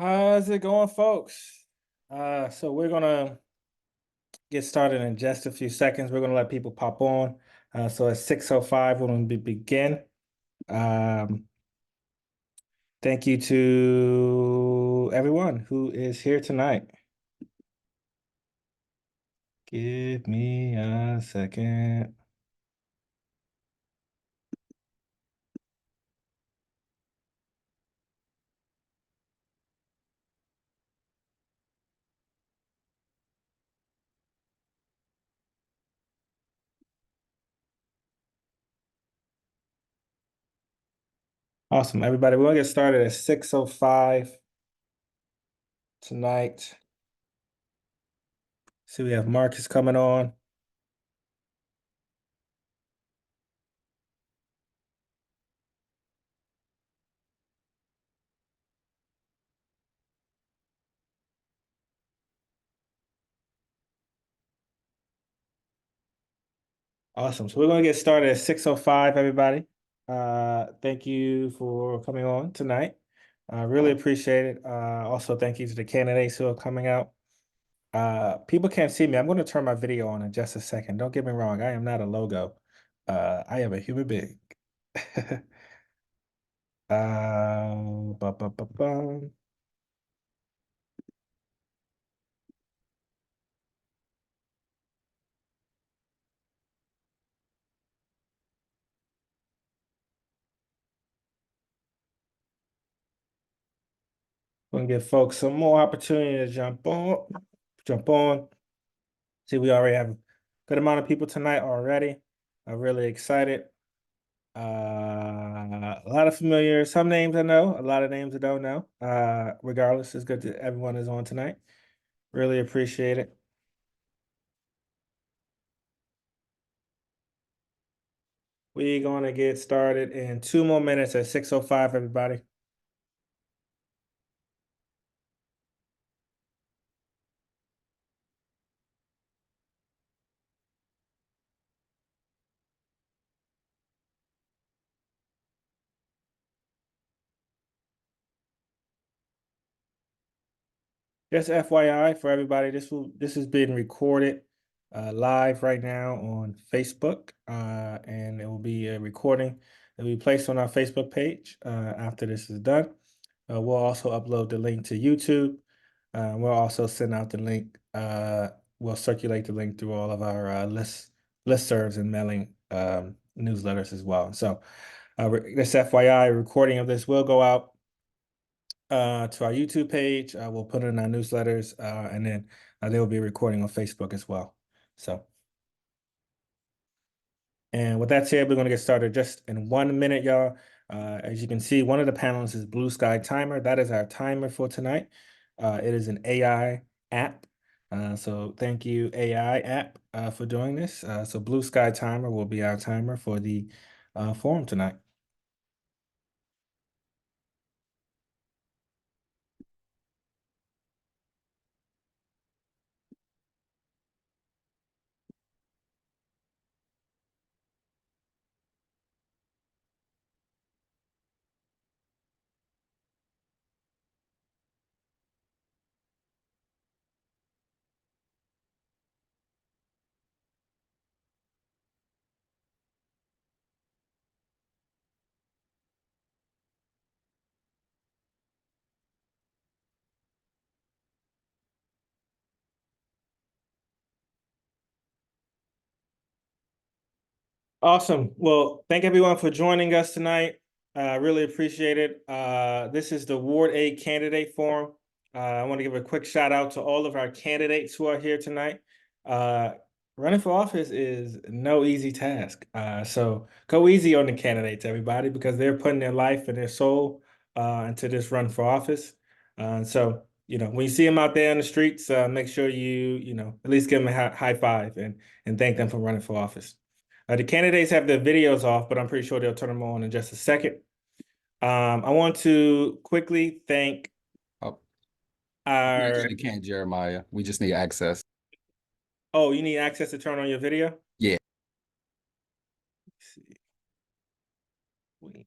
How's it going, folks? So we're gonna get started in just a few seconds. We're gonna let people pop on. So at 6:05, we're gonna begin. Um, thank you to everyone who is here tonight. Give me a second. Awesome, everybody. We're gonna get started at 6:05 tonight. See, we have Marcus coming on. Awesome. So we're going to get started at 6:05, everybody. Thank you for coming on tonight. I really appreciate it. Also, thank you to the candidates who are coming out. People can't see me. I'm going to turn my video on in just a second. Don't get me wrong. I am not a logo. I am a human being. Ba, ba, ba, ba. Going to give folks some more opportunity to jump on. Jump on. See, we already have a good amount of people tonight already. I'm really excited. A lot of familiar, some names I know, a lot of names I don't know. Regardless, it's good that everyone is on tonight. Really appreciate it. We're going to get started in 2 more minutes at 6:05, everybody. Just FYI for everybody, this is being recorded live right now on Facebook, and it will be a recording that will be placed on our Facebook page after this is done. We'll also upload the link to YouTube. We'll also send out the link. We'll circulate the link through all of our listservs and mailing newsletters as well. So this FYI recording of this will go out to our YouTube page. We'll put it in our newsletters, and then they will be recording on Facebook as well. So, and with that said, we're going to get started just in 1 minute, y'all. As you can see, one of the panels is Blue Sky Timer. That is our timer for tonight. It is an AI app. So thank you, AI app, for doing this. So Blue Sky Timer will be our timer for the forum tonight. Awesome. Well, thank everyone for joining us tonight. I really appreciate it. This is the Ward A Candidate Forum. I want to give a quick shout out to all of our candidates who are here tonight. Uh, Running for office is no easy task. So go easy on the candidates, everybody, because they're putting their life and their soul into this run for office. So, when you see them out there on the streets, make sure you at least give them a high five and thank them for running for office. The candidates have their videos off, but I'm pretty sure they'll turn them on in just a second. I want to quickly thank Oh, you our. actually can't, Jeremiah. We just need access. Oh, you need access to turn on your video? Yeah. Let's see. Wait.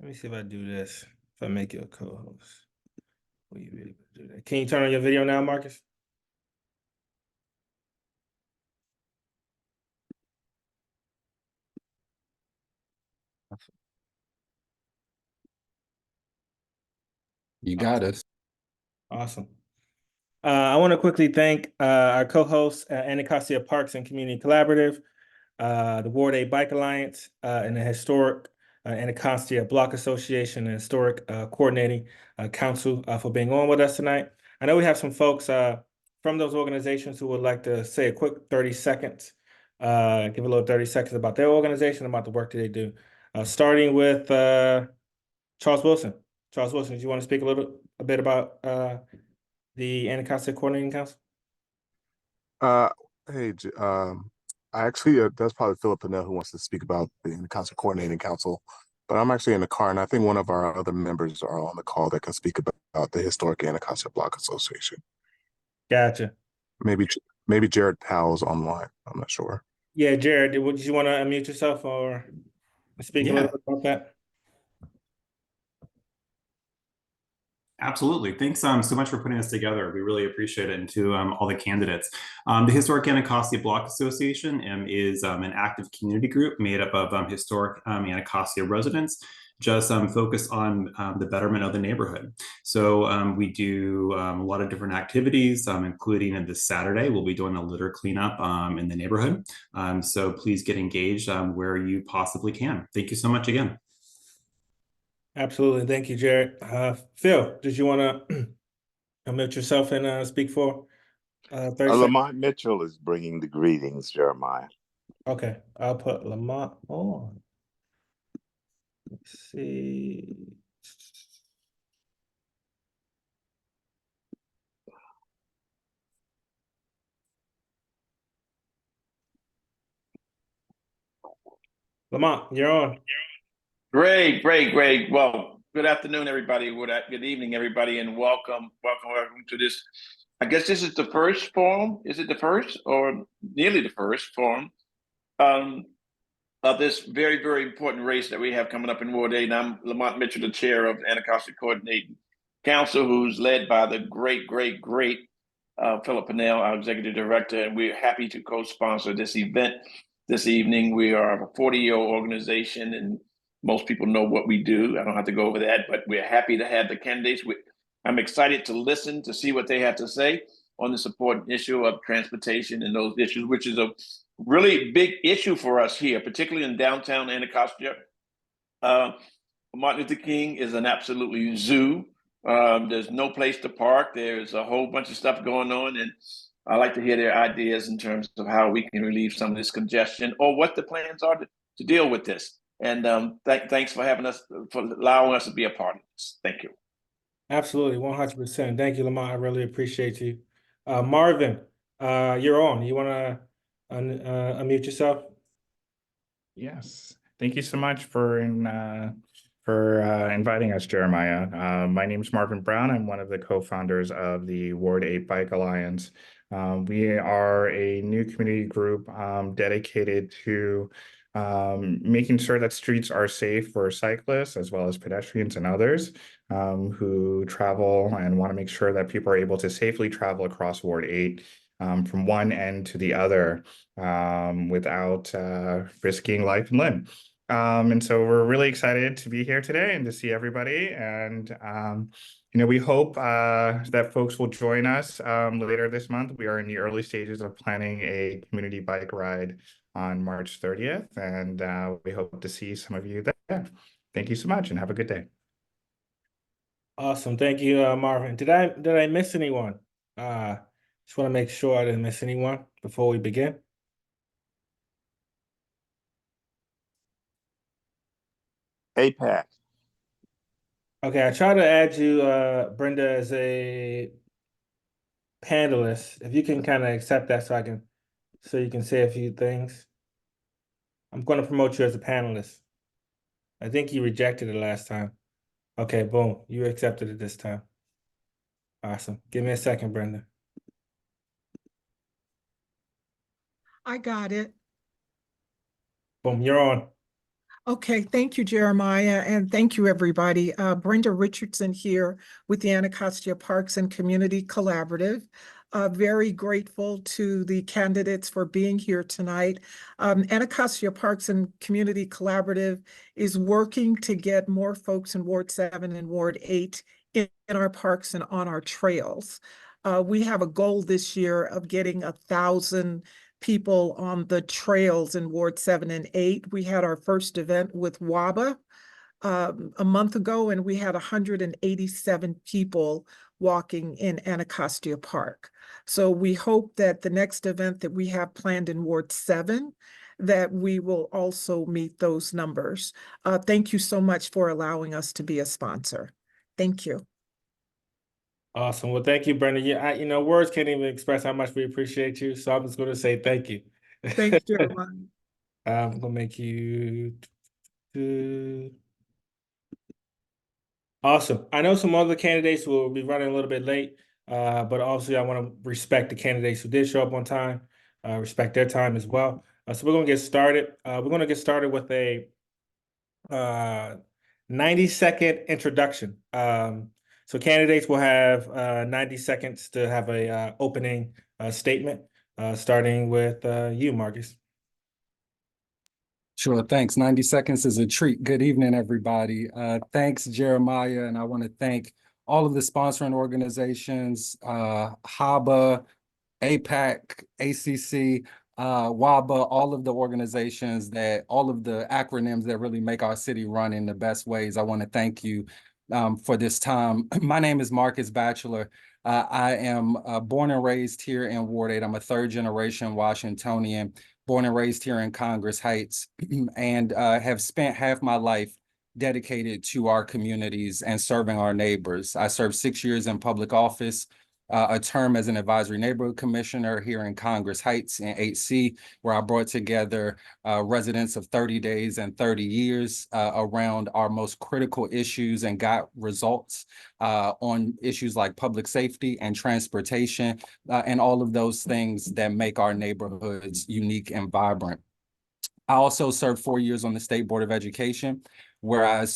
Let me see if I do this. If I make you a co-host, will you be able to do that? Can you turn on your video now, Marcus? You got us. Awesome. I want to quickly thank our co-hosts at Anacostia Parks and Community Collaborative, the Ward A Bike Alliance, and the historic Anacostia Block Association and Historic Coordinating Council for being on with us tonight. I know we have some folks from those organizations who would like to say a quick 30 seconds, give a little 30 seconds about their organization, about the work that they do. Starting with Charles Wilson. Charles Wilson, do you want to speak a bit about the Anacostia Coordinating Council? Uh, hey, I actually, that's probably Philip Pennell who wants to speak about the Anacostia Coordinating Council, but I'm actually in the car, and I think one of our other members are on the call that can speak about the Historic Anacostia Block Association. Gotcha. Maybe Jared Powell's online. I'm not sure. Yeah, Jared, did you want to unmute yourself or speak a little bit about that? Absolutely. Thanks so much for putting this together. We really appreciate it, and to all the candidates. The Historic Anacostia Block Association is an active community group made up of historic Anacostia residents, just focused on the betterment of the neighborhood. So we do a lot of different activities, including this Saturday, we'll be doing a litter cleanup in the neighborhood. So please get engaged where you possibly can. Thank you so much again. Absolutely. Thank you, Jared. Phil, did you want to unmute yourself and speak for 30 seconds? Lamont Mitchell is bringing the greetings, Jeremiah. Okay, I'll put Lamont on. Let's see. Lamont, you're on. Great. Well, good afternoon, everybody. Good evening, everybody, and welcome to this. I guess this is the first forum. Is it the first or nearly the first forum of this very, very important race that we have coming up in Ward 8? And I'm Lamont Mitchell, the chair of the Anacostia Coordinating Council, who's led by the great Philip Pennell, our executive director, and we're happy to co-sponsor this event this evening. We are a 40-year-old organization, and most people know what we do. I don't have to go over that, but we're happy to have the candidates. I'm excited to listen to see what they have to say on this important issue of transportation and those issues, which is a really big issue for us here, particularly in downtown Anacostia. Martin Luther King is an absolutely zoo. There's no place to park. There's a whole bunch of stuff going on, and I like to hear their ideas in terms of how we can relieve some of this congestion or what the plans are to deal with this. And thanks for allowing us to be a part of this. Thank you. Absolutely, 100%. Thank you, Lamont. I really appreciate you. Marvin, you're on. You want to unmute yourself? Yes. Thank you so much for inviting us, Jeremiah. My name is Marvin Brown. I'm one of the co-founders of the Ward 8 Bike Alliance. We are a new community group dedicated to making sure that streets are safe for cyclists as well as pedestrians and others who travel, and want to make sure that people are able to safely travel across Ward 8 from one end to the other without risking life and limb. And so we're really excited to be here today and to see everybody. And we hope that folks will join us later this month. We are in the early stages of planning a community bike ride on March 30th, and we hope to see some of you there. Thank you so much, and have a good day. Awesome. Thank you, Marvin. Did I miss anyone? Just want to make sure I didn't miss anyone before we begin. APAC. Okay, I tried to add you, Brenda, as a panelist. If you can kind of accept that so you can say a few things. I'm going to promote you as a panelist. I think you rejected it last time. Okay, boom. You accepted it this time. Awesome. Give me a second, Brenda. I got it. Boom, you're on. Okay, thank you, Jeremiah, and thank you, everybody. Brenda Richardson here with the Anacostia Parks and Community Collaborative. Very grateful to the candidates for being here tonight. Anacostia Parks and Community Collaborative is working to get more folks in Ward 7 and Ward 8 in our parks and on our trails. We have a goal this year of getting 1,000 people on the trails in Ward 7 and 8. We had our first event with HABA a month ago, and we had 187 people walking in Anacostia Park. So we hope that the next event that we have planned in Ward 7, that we will also meet those numbers. Thank you so much for allowing us to be a sponsor. Thank you. Awesome. Well, thank you, Brenda. Yeah, words can't even express how much we appreciate you. So I'm just going to say thank you. Thanks, Jeremiah. I'm going to make you. Awesome. I know some other candidates will be running a little bit late, but obviously I want to respect the candidates who did show up on time, respect their time as well. So we're going to get started. We're going to get started with a 90-second introduction. So candidates will have 90 seconds to have a opening statement, starting with you, Marcus. Sure, thanks. 90 seconds is a treat. Good evening, everybody. Thanks, Jeremiah, and I want to thank all of the sponsoring organizations, HABA, APAC, ACC, WABA, all of the organizations all of the acronyms that really make our city run in the best ways. I want to thank you for this time. My name is Marcus Batchelor. I am born and raised here in Ward 8. I'm a third-generation Washingtonian, born and raised here in Congress Heights, and have spent half my life dedicated to our communities and serving our neighbors. I served 6 years in public office, a term as an advisory neighborhood commissioner here in Congress Heights in 8C, where I brought together residents of 30 days and 30 years around our most critical issues and got results on issues like public safety and transportation and all of those things that make our neighborhoods unique and vibrant. I also served 4 years on the State Board of Education, where I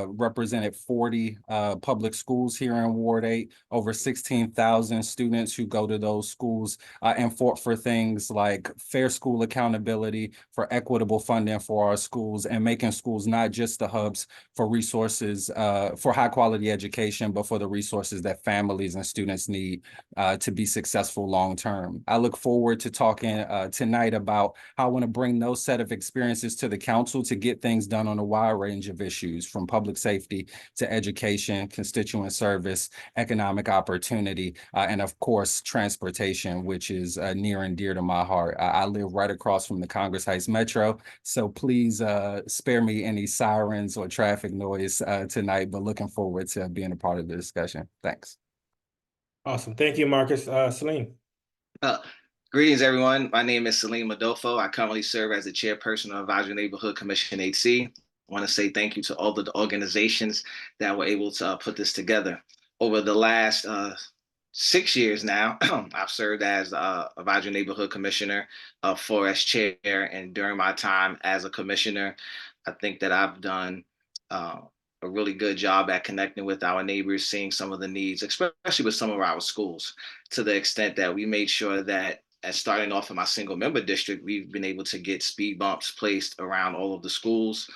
represented 40 public schools here in Ward 8, over 16,000 students who go to those schools, and fought for things like fair school accountability, for equitable funding for our schools, and making schools not just the hubs for resources, for high quality education, but for the resources that families and students need to be successful long term. I look forward to talking tonight about how I want to bring those set of experiences to the council to get things done on a wide range of issues, from public safety to education, constituent service, economic opportunity, and of course, transportation, which is near and dear to my heart. I live right across from the Congress Heights Metro, so please spare me any sirens or traffic noise tonight, but looking forward to being a part of the discussion. Thanks. Awesome. Thank you, Marcus. Salim. Greetings, everyone. My name is Salim Adolfo. I currently serve as the chairperson of Advisory Neighborhood Commission 8C. I want to say thank you to all the organizations that were able to put this together. Over the last 6 years now, I've served as Advisory Neighborhood Commissioner, 4 as chair, and during my time as a commissioner, I think that I've done a really good job at connecting with our neighbors, seeing some of the needs, especially with some of our schools, to the extent that we made sure that as starting off in my single member district, we've been able to get speed bumps placed around all of the schools.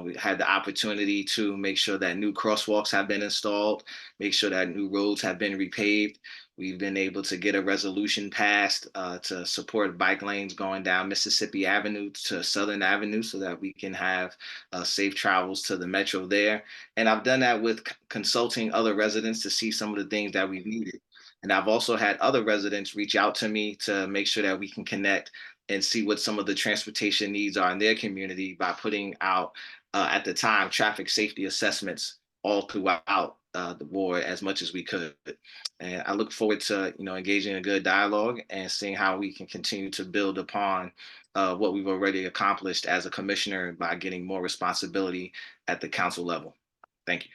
We had the opportunity to make sure that new crosswalks have been installed, make sure that new roads have been repaved. We've been able to get a resolution passed to support bike lanes going down Mississippi Avenue to Southern Avenue so that we can have safe travels to the metro there. And I've done that with consulting other residents to see some of the things that we've needed. And I've also had other residents reach out to me to make sure that we can connect and see what some of the transportation needs are in their community by putting out, at the time, traffic safety assessments all throughout the board as much as we could. And I look forward to engaging in a good dialogue and seeing how we can continue to build upon what we've already accomplished as a commissioner by getting more responsibility at the council level. Thank you.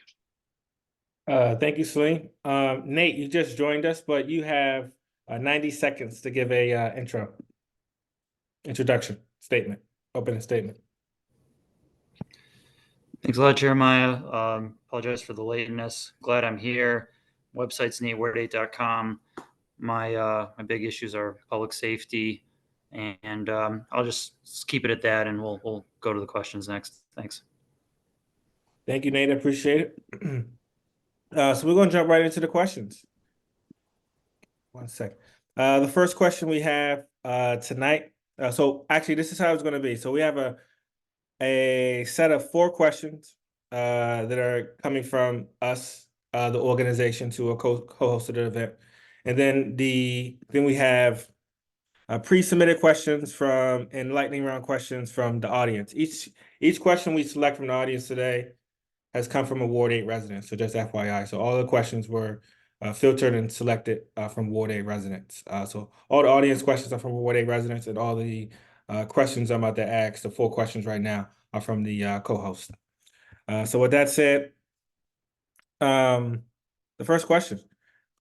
Thank you, Salim. Nate, you just joined us, but you have 90 seconds to give a introduction statement, opening statement. Thanks a lot, Jeremiah. Apologize for the lateness. Glad I'm here. Website's nate.ward8.com. My big issues are public safety, and I'll just keep it at that, and we'll go to the questions next. Thanks. Thank you, Nate. I appreciate it. So we're going to jump right into the questions. One second. The first question we have tonight. So actually, this is how it's going to be. So we have a set of 4 questions that are coming from us, the organization, to a co-host of the event, and then we have pre-submitted questions and lightning round questions from the audience. Each question we select from the audience today has come from a Ward 8 resident. So just FYI. So all the questions were filtered and selected from Ward 8 residents. So all the audience questions are from Ward 8 residents, and all the questions I'm about to ask, the 4 questions right now, are from the co-host. So with that said, the first question.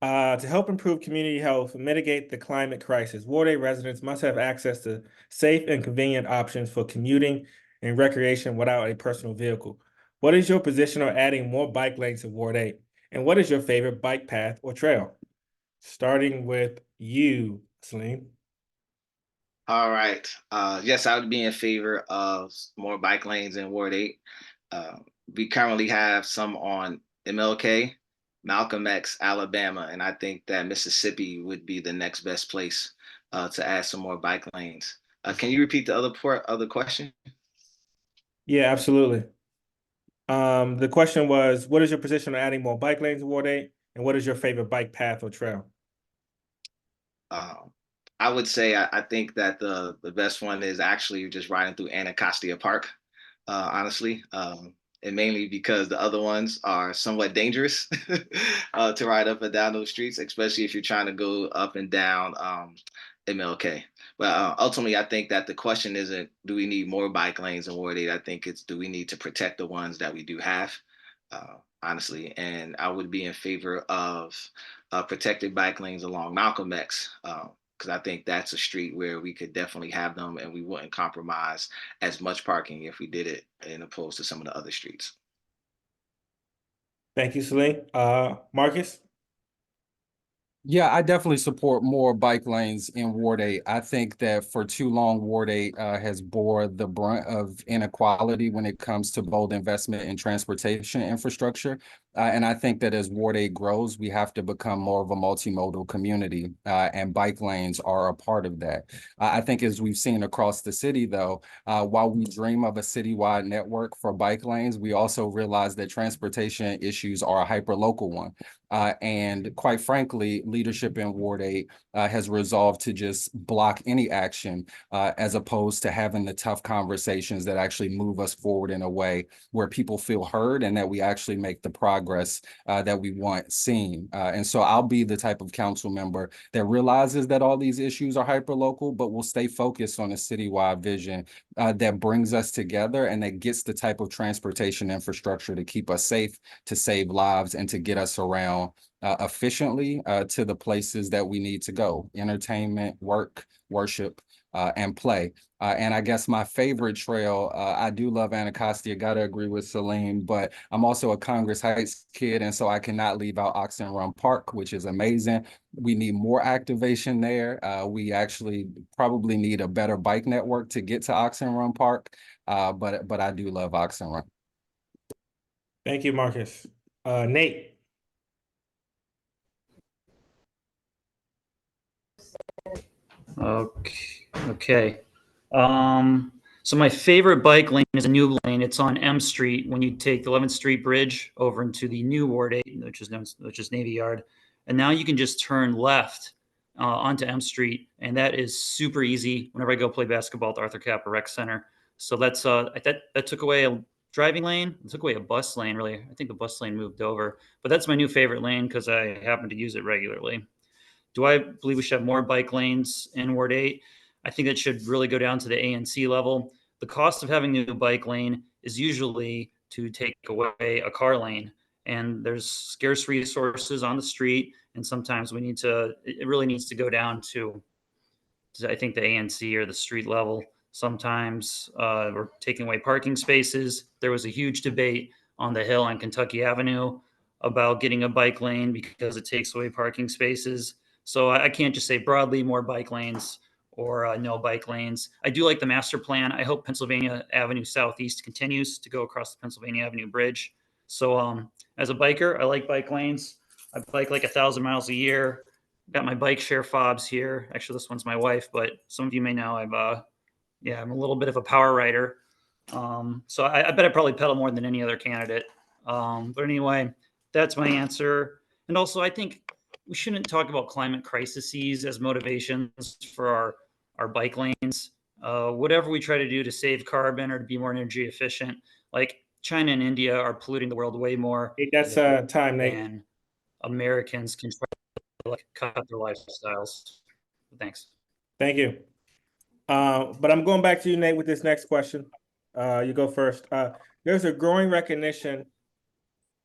To help improve community health and mitigate the climate crisis, Ward 8 residents must have access to safe and convenient options for commuting and recreation without a personal vehicle. What is your position on adding more bike lanes in Ward 8? And what is your favorite bike path or trail? Starting with you, Celine. All right. Yes, I would be in favor of more bike lanes in Ward 8. We currently have some on MLK, Malcolm X, Alabama, and I think that Mississippi would be the next best place to add some more bike lanes. Can you repeat the other part of the question? Yeah, absolutely. The question was, what is your position on adding more bike lanes in Ward 8? And what is your favorite bike path or trail? I would say I think that the best one is actually just riding through Anacostia Park, honestly. And mainly because the other ones are somewhat dangerous to ride up and down those streets, especially if you're trying to go up and down MLK. But ultimately, I think that the question isn't, do we need more bike lanes in Ward 8? I think it's, do we need to protect the ones that we do have, honestly. And I would be in favor of protected bike lanes along Malcolm X, because I think that's a street where we could definitely have them and we wouldn't compromise as much parking if we did it in opposed to some of the other streets. Thank you, Celine. Marcus? Yeah, I definitely support more bike lanes in Ward 8. I think that for too long, Ward 8 has bore the brunt of inequality when it comes to bold investment in transportation infrastructure. And I think that as Ward 8 grows, we have to become more of a multimodal community, and bike lanes are a part of that. I think as we've seen across the city, though, while we dream of a citywide network for bike lanes, we also realize that transportation issues are a hyperlocal one. And quite frankly, leadership in Ward 8 has resolved to just block any action as opposed to having the tough conversations that actually move us forward in a way where people feel heard and that we actually make the progress that we want seen. And so I'll be the type of council member that realizes that all these issues are hyperlocal, but will stay focused on a citywide vision that brings us together and that gets the type of transportation infrastructure to keep us safe, to save lives, and to get us around efficiently to the places that we need to go: entertainment, work, worship, and play. And I guess my favorite trail, I do love Anacostia, gotta agree with Celine, but I'm also a Congress Heights kid, and so I cannot leave out Oxen Run Park, which is amazing. We need more activation there. We actually probably need a better bike network to get to Oxen Run Park, but I do love Oxen Run. Thank you, Marcus. Nate? Okay. So my favorite bike lane is a new lane. It's on M Street when you take the 11th Street Bridge over into the new Ward 8, which is Navy Yard. And now you can just turn left onto M Street, and that is super easy whenever I go play basketball at the Arthur Capper Rec Center. So that's that took away a driving lane. It took away a bus lane, really. I think the bus lane moved over. But that's my new favorite lane because I happen to use it regularly. Do I believe we should have more bike lanes in Ward 8? I think that should really go down to the ANC level. The cost of having a new bike lane is usually to take away a car lane. And there's scarce resources on the street. And sometimes it really needs to go down to I think, the ANC or the street level. Sometimes we're taking away parking spaces. There was a huge debate on the Hill on Kentucky Avenue about getting a bike lane because it takes away parking spaces. So I can't just say broadly more bike lanes or no bike lanes. I do like the master plan. I hope Pennsylvania Avenue Southeast continues to go across the Pennsylvania Avenue Bridge. So as a biker, I like bike lanes. I bike like 1,000 miles a year. Got my bike share fobs here. Actually, this one's my wife, but some of you may know I'm a little bit of a power rider. So I bet I probably pedal more than any other candidate. But anyway, that's my answer. And also, I think we shouldn't talk about climate crises as motivations for our bike lanes. Whatever we try to do to save carbon or to be more energy efficient, like China and India are polluting the world way more Hey, that's time, Nate. than Americans can try to cut their lifestyles. Thanks. Thank you. But I'm going back to you, Nate, with this next question. You go first. There's a growing recognition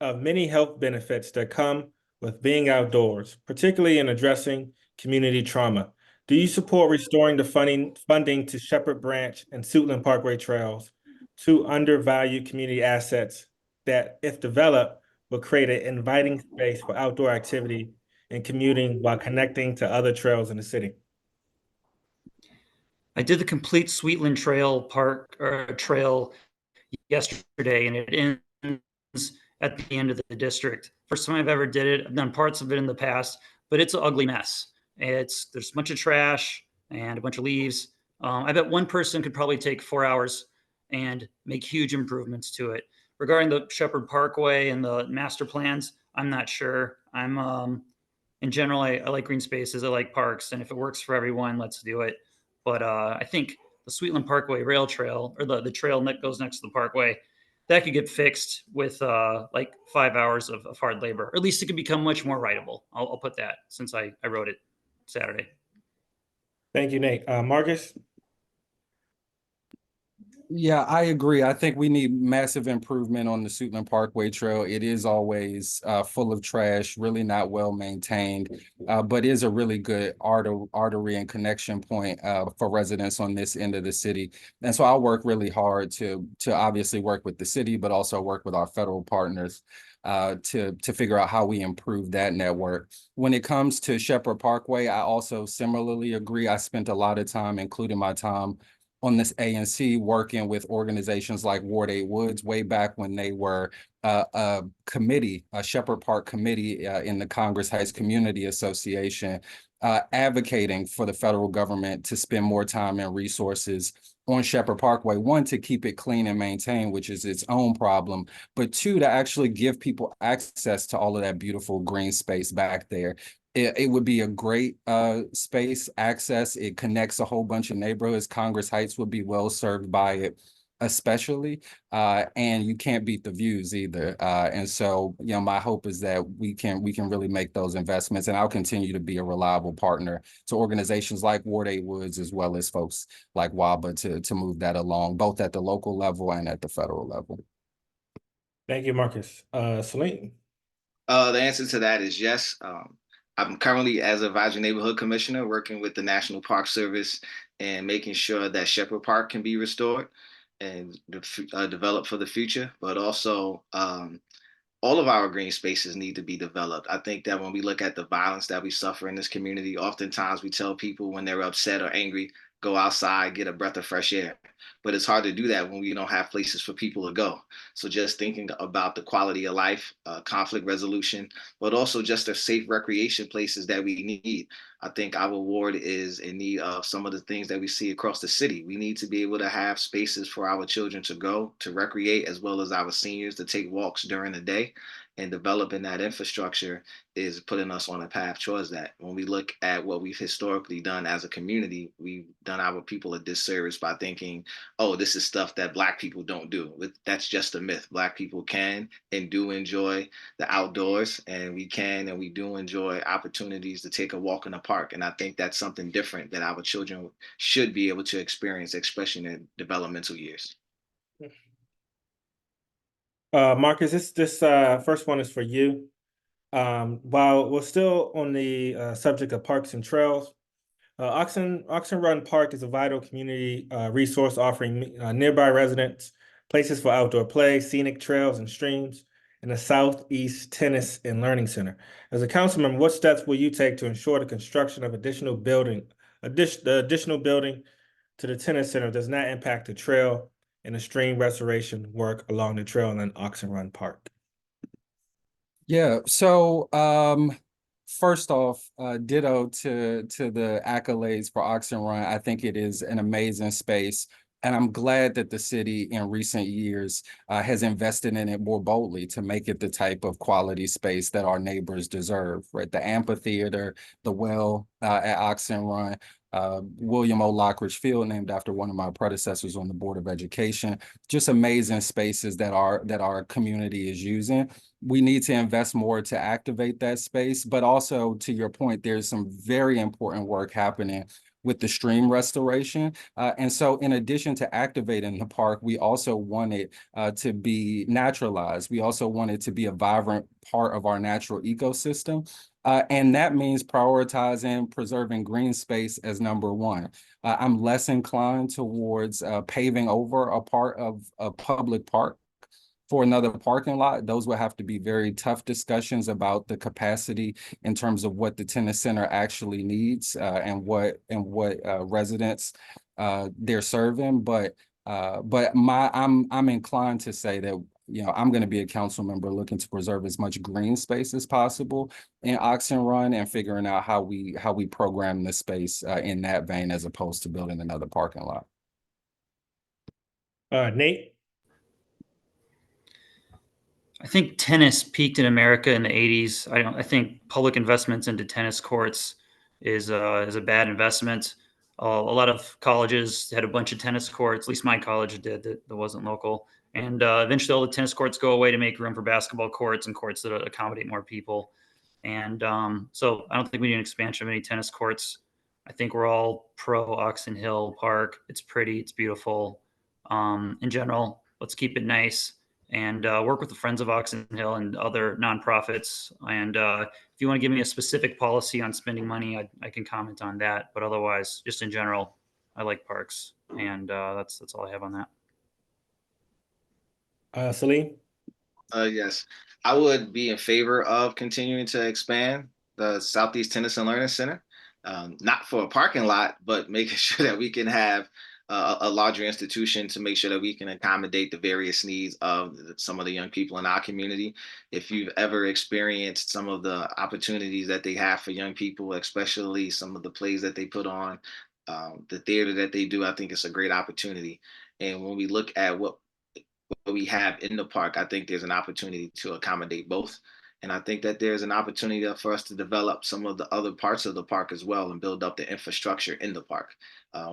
of many health benefits that come with being outdoors, particularly in addressing community trauma. Do you support restoring the funding to Shepherd Branch and Suitland Parkway trails, two undervalued community assets that, if developed, will create an inviting space for outdoor activity and commuting while connecting to other trails in the city? I did the complete Sweetland trail yesterday, and it ends at the end of the district. First time I've ever did it. I've done parts of it in the past, but it's an ugly mess. There's a bunch of trash and a bunch of leaves. I bet one person could probably take 4 hours and make huge improvements to it. Regarding the Shepherd Parkway and the master plans, I'm not sure. In general, I like green spaces. I like parks, and if it works for everyone, let's do it. But I think the Sweetland Parkway rail trail, or the trail that goes next to the parkway, that could get fixed with like 5 hours of hard labor. Or at least it could become much more rideable. I'll put that, since I wrote it Saturday. Thank you, Nate. Marcus? Yeah, I agree. I think we need massive improvement on the Suitland Parkway Trail. It is always full of trash, really not well maintained, but is a really good artery and connection point for residents on this end of the city. And so I'll work really hard to obviously work with the city, but also work with our federal partners to figure out how we improve that network. When it comes to Shepherd Parkway, I also similarly agree. I spent a lot of time, including my time on this ANC, working with organizations like Ward 8 Woods way back when they were a committee, a Shepherd Park committee in the Congress Heights Community Association, advocating for the federal government to spend more time and resources on Shepherd Parkway. One, to keep it clean and maintained, which is its own problem, but two, to actually give people access to all of that beautiful green space back there. It would be a great space access. It connects a whole bunch of neighborhoods. Congress Heights would be well served by it, especially. And you can't beat the views either. And so, you know, my hope is that we can really make those investments. And I'll continue to be a reliable partner to organizations like Ward 8 Woods, as well as folks like HABA to move that along, both at the local level and at the federal level. Thank you, Marcus. Celine? The answer to that is yes. I'm currently, as a advisory neighborhood commissioner, working with the National Park Service and making sure that Shepherd Park can be restored and developed for the future. But also, all of our green spaces need to be developed. I think that when we look at the violence that we suffer in this community, oftentimes we tell people when they're upset or angry, go outside, get a breath of fresh air. But it's hard to do that when we don't have places for people to go. So just thinking about the quality of life, conflict resolution, but also just the safe recreation places that we need. I think our ward is in need of some of the things that we see across the city. We need to be able to have spaces for our children to go, to recreate, as well as our seniors to take walks during the day. And developing that infrastructure is putting us on a path towards that. When we look at what we've historically done as a community, we've done our people a disservice by thinking, oh, this is stuff that Black people don't do. That's just a myth. Black people can and do enjoy the outdoors, and we can and we do enjoy opportunities to take a walk in the park. And I think that's something different that our children should be able to experience, especially in developmental years. Marcus, this first one is for you. While we're still on the subject of parks and trails, Oxen Run Park is a vital community resource offering nearby residents places for outdoor play, scenic trails and streams, and a Southeast Tennis and Learning Center. As a council member, what steps will you take to ensure the construction of the additional building to the tennis center does not impact the trail and the stream restoration work along the trail in Oxen Run Park? Yeah, so first off, ditto to the accolades for Oxen Run. I think it is an amazing space. And I'm glad that the city in recent years has invested in it more boldly to make it the type of quality space that our neighbors deserve, right? The amphitheater, the well at Oxen Run, William O. Lockridge Field, named after one of my predecessors on the Board of Education. Just amazing spaces that our community is using. We need to invest more to activate that space, but also to your point, there's some very important work happening with the stream restoration. And so in addition to activating the park, we also want it to be naturalized. We also want it to be a vibrant part of our natural ecosystem. And that means prioritizing preserving green space as number one. I'm less inclined towards paving over a part of a public park for another parking lot. Those will have to be very tough discussions about the capacity in terms of what the tennis center actually needs and what residents they're serving. But I'm inclined to say that, you know, I'm going to be a council member looking to preserve as much green space as possible in Oxen Run and figuring out how we program the space in that vein as opposed to building another parking lot. Nate? I think tennis peaked in America in the 80s. I think public investments into tennis courts is a bad investment. A lot of colleges had a bunch of tennis courts. At least my college did that wasn't local. And eventually, all the tennis courts go away to make room for basketball courts and courts that accommodate more people. And so I don't think we need an expansion of any tennis courts. I think we're all pro Oxen Hill Park. It's pretty. It's beautiful. In general, let's keep it nice and work with the Friends of Oxen Hill and other nonprofits. And if you want to give me a specific policy on spending money, I can comment on that. But otherwise, just in general, I like parks, and that's all I have on that. Salim? Yes, I would be in favor of continuing to expand the Southeast Tennis and Learning Center, not for a parking lot, but making sure that we can have a larger institution to make sure that we can accommodate the various needs of some of the young people in our community. If you've ever experienced some of the opportunities that they have for young people, especially some of the plays that they put on, the theater that they do, I think it's a great opportunity. And when we look at what we have in the park, I think there's an opportunity to accommodate both. And I think that there's an opportunity for us to develop some of the other parts of the park as well and build up the infrastructure in the park.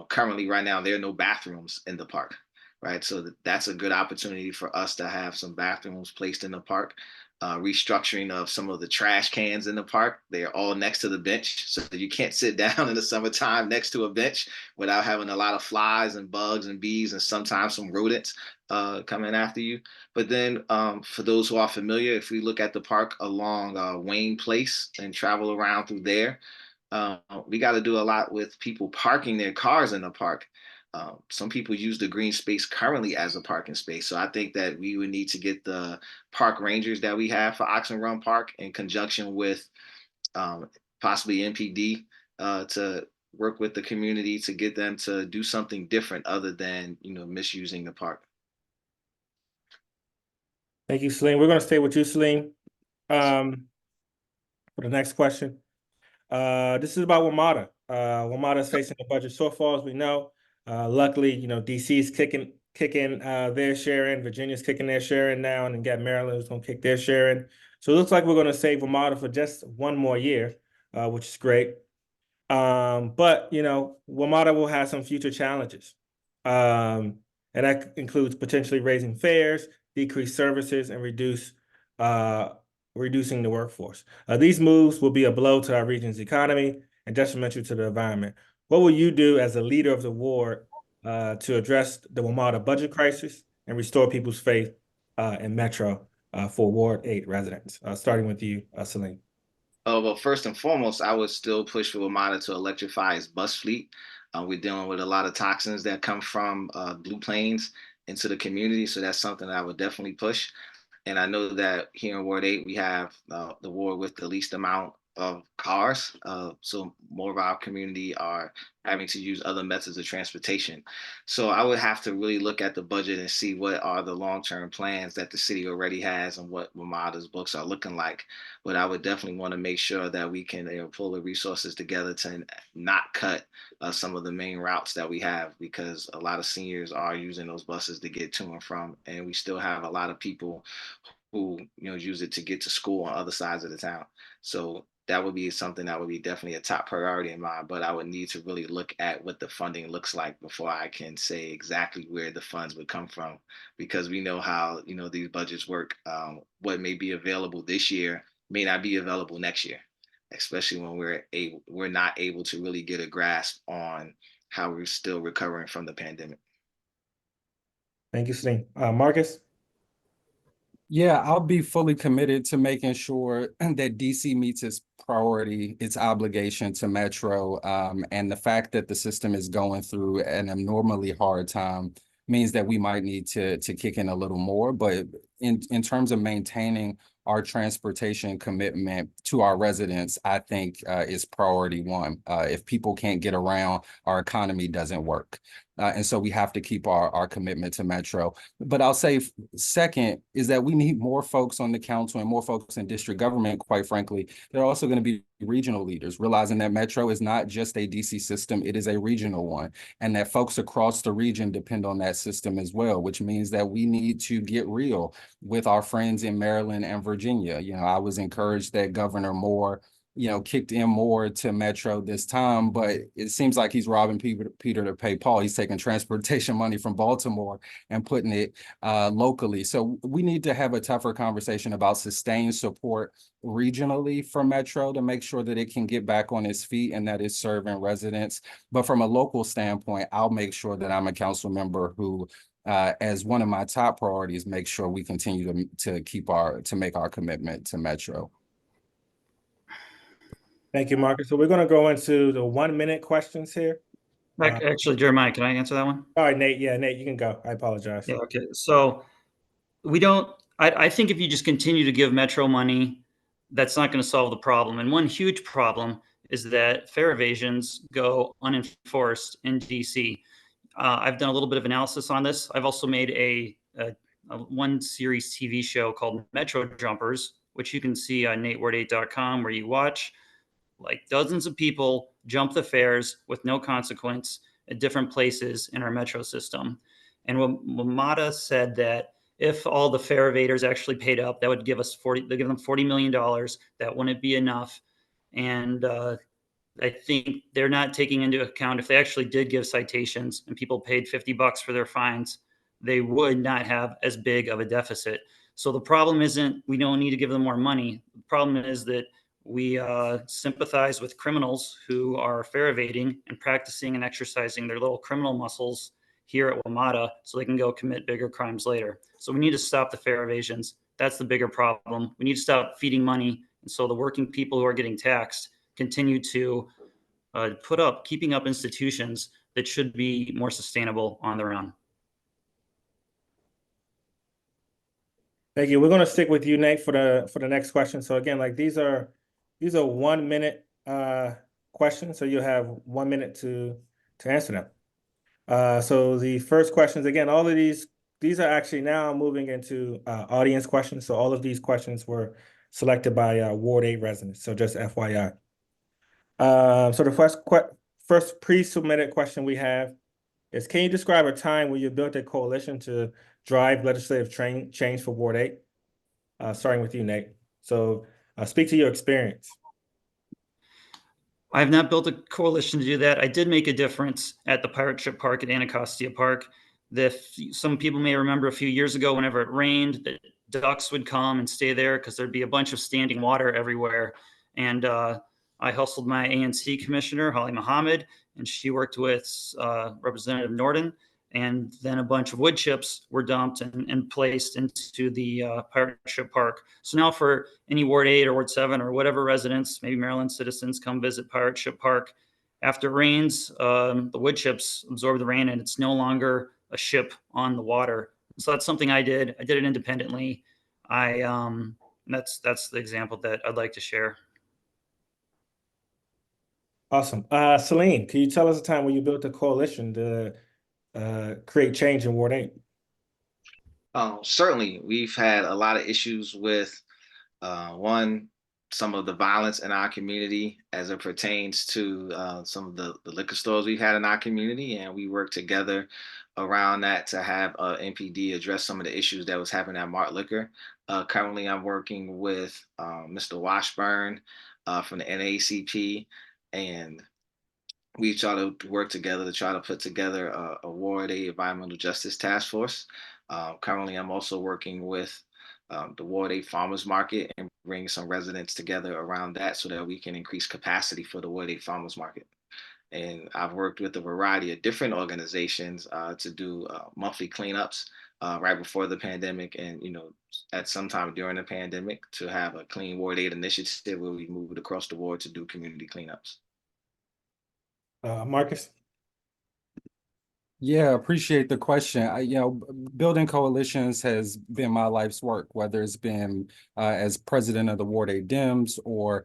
Currently, right now, there are no bathrooms in the park, right? So that's a good opportunity for us to have some bathrooms placed in the park. Restructuring of some of the trash cans in the park. They're all next to the bench. So you can't sit down in the summertime next to a bench without having a lot of flies and bugs and bees and sometimes some rodents coming after you. But then for those who are familiar, if we look at the park along Wayne Place and travel around through there, we got to do a lot with people parking their cars in the park. Some people use the green space currently as a parking space. So I think that we would need to get the park rangers that we have for Oxen Run Park in conjunction with possibly MPD to work with the community to get them to do something different other than, you know, misusing the park. Thank you, Salim. We're going to stay with you, Salim, for the next question. This is about WMATA. WMATA is facing a budget shortfall, as we know. Luckily, you know, DC's kicking their share in. Virginia's kicking their share in now, and then got Maryland who's going to kick their share in. So it looks like we're going to save WMATA for just one more year, which is great. But, you know, WMATA will have some future challenges. And that includes potentially raising fares, decrease services, and reducing the workforce. These moves will be a blow to our region's economy and detrimental to the environment. What will you do as a leader of the ward to address the WMATA budget crisis and restore people's faith in Metro for Ward 8 residents? Starting with you, Salim. Well, first and foremost, I would still push for WMATA to electrify its bus fleet. We're dealing with a lot of toxins that come from blue planes into the community, so that's something that I would definitely push. And I know that here in Ward 8, we have the ward with the least amount of cars. So more of our community are having to use other methods of transportation. So I would have to really look at the budget and see what are the long-term plans that the city already has and what WMATA's books are looking like. But I would definitely want to make sure that we can pull the resources together to not cut some of the main routes that we have, because a lot of seniors are using those buses to get to and from, and we still have a lot of people who use it to get to school on other sides of the town. So that would be something that would be definitely a top priority in mine, but I would need to really look at what the funding looks like before I can say exactly where the funds would come from, because we know how these budgets work. What may be available this year may not be available next year, especially when we're not able to really get a grasp on how we're still recovering from the pandemic. Thank you, Salim. Marcus? Yeah, I'll be fully committed to making sure that DC meets its priority, its obligation to Metro. And the fact that the system is going through an abnormally hard time means that we might need to kick in a little more. But in terms of maintaining our transportation commitment to our residents, I think is priority one. If people can't get around, our economy doesn't work. And so we have to keep our commitment to Metro. But I'll say second is that we need more folks on the council and more folks in district government, quite frankly. They're also going to be regional leaders, realizing that Metro is not just a DC system, it is a regional one, and that folks across the region depend on that system as well, which means that we need to get real with our friends in Maryland and Virginia. I was encouraged that Governor Moore kicked in more to Metro this time, but it seems like he's robbing Peter to pay Paul. He's taking transportation money from Baltimore and putting it locally. So we need to have a tougher conversation about sustained support regionally for Metro to make sure that it can get back on its feet and that it's serving residents. But from a local standpoint, I'll make sure that I'm a council member who as one of my top priorities, make sure we continue to make our commitment to Metro. Thank you, Marcus. So we're going to go into the 1 minute questions here. Actually, Jeremiah, can I answer that one? All right, Nate. Yeah, Nate, you can go. I apologize. Yeah, okay. So I think if you just continue to give Metro money, that's not going to solve the problem. And one huge problem is that fare evasions go unenforced in DC. I've done a little bit of analysis on this. I've also made a one series TV show called Metro Jumpers, which you can see on nateward8.com, where you watch like dozens of people jump the fares with no consequence at different places in our metro system. And WMATA said that if all the fare evaders actually paid up, that would give us they'll give them $40 million. That wouldn't be enough. And I think they're not taking into account if they actually did give citations and people paid $50 for their fines, they would not have as big of a deficit. So the problem isn't we don't need to give them more money. The problem is that we sympathize with criminals who are fare evading and practicing and exercising their little criminal muscles here at WMATA so they can go commit bigger crimes later. So we need to stop the fare evasions. That's the bigger problem. We need to stop feeding money. And so the working people who are getting taxed continue to keeping up institutions that should be more sustainable on their own. Thank you. We're going to stick with you, Nate, for the next question. So again, like these are 1 minute questions, so you have 1 minute to answer them. So the first questions, again, all of these are actually now moving into audience questions. So all of these questions were selected by Ward 8 residents. So just FYI. So the first pre-submitted question we have is, can you describe a time when you built a coalition to drive legislative change for Ward 8? Starting with you, Nate. So speak to your experience. I have not built a coalition to do that. I did make a difference at the Pirate Ship Park at Anacostia Park. Some people may remember a few years ago, whenever it rained, the ducks would come and stay there because there'd be a bunch of standing water everywhere. And I hustled my ANC commissioner, Holly Muhammad, and she worked with Representative Norton. and then a bunch of wood chips were dumped and placed into the pirate ship park. So now for any Ward 8 or Ward 7 or whatever residents, maybe Maryland citizens, come visit Pirate Ship Park, after it rains, the wood chips absorb the rain and it's no longer a ship on the water. So that's something I did. I did it independently. That's the example that I'd like to share. Awesome. Celine, can you tell us a time when you built a coalition to create change in Ward 8? Certainly, we've had a lot of issues with some of the violence in our community as it pertains to some of the liquor stores we've had in our community, and we work together around that to have NPD address some of the issues that was happening at Mart Liquor. Currently, I'm working with Mr. Washburn from the NAACP, and we try to work together to try to put together a Ward 8 Environmental Justice Task Force. Currently, I'm also working with the Ward 8 Farmers Market and bring some residents together around that so that we can increase capacity for the Ward 8 Farmers Market. And I've worked with a variety of different organizations to do monthly cleanups right before the pandemic, and at some time during the pandemic to have a Clean Ward 8 initiative where we moved across the ward to do community cleanups. Marcus? Yeah, appreciate the question. Building coalitions has been my life's work, whether it's been as president of the Ward 8 Dems or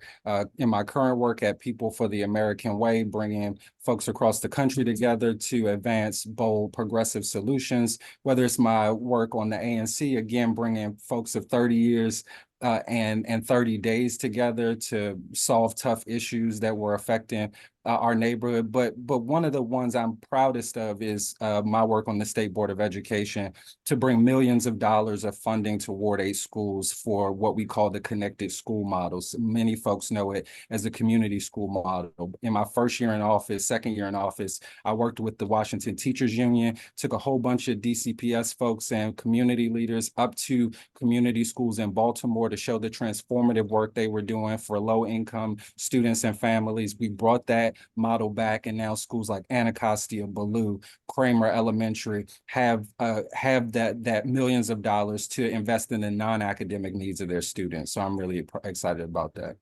in my current work at People for the American Way, bringing folks across the country together to advance bold progressive solutions, whether it's my work on the ANC, again, bringing folks of 30 years and 30 days together to solve tough issues that were affecting our neighborhood. But one of the ones I'm proudest of is my work on the State Board of Education to bring millions of dollars of funding to Ward 8 schools for what we call the connected school models. Many folks know it as a community school model. In my first year in office, second year in office, I worked with the Washington Teachers Union, took a whole bunch of DCPS folks and community leaders up to community schools in Baltimore to show the transformative work they were doing for low-income students and families. We brought that model back, and now schools like Anacostia, Ballou, Kramer Elementary have that millions of dollars to invest in the non-academic needs of their students. So I'm really excited about that.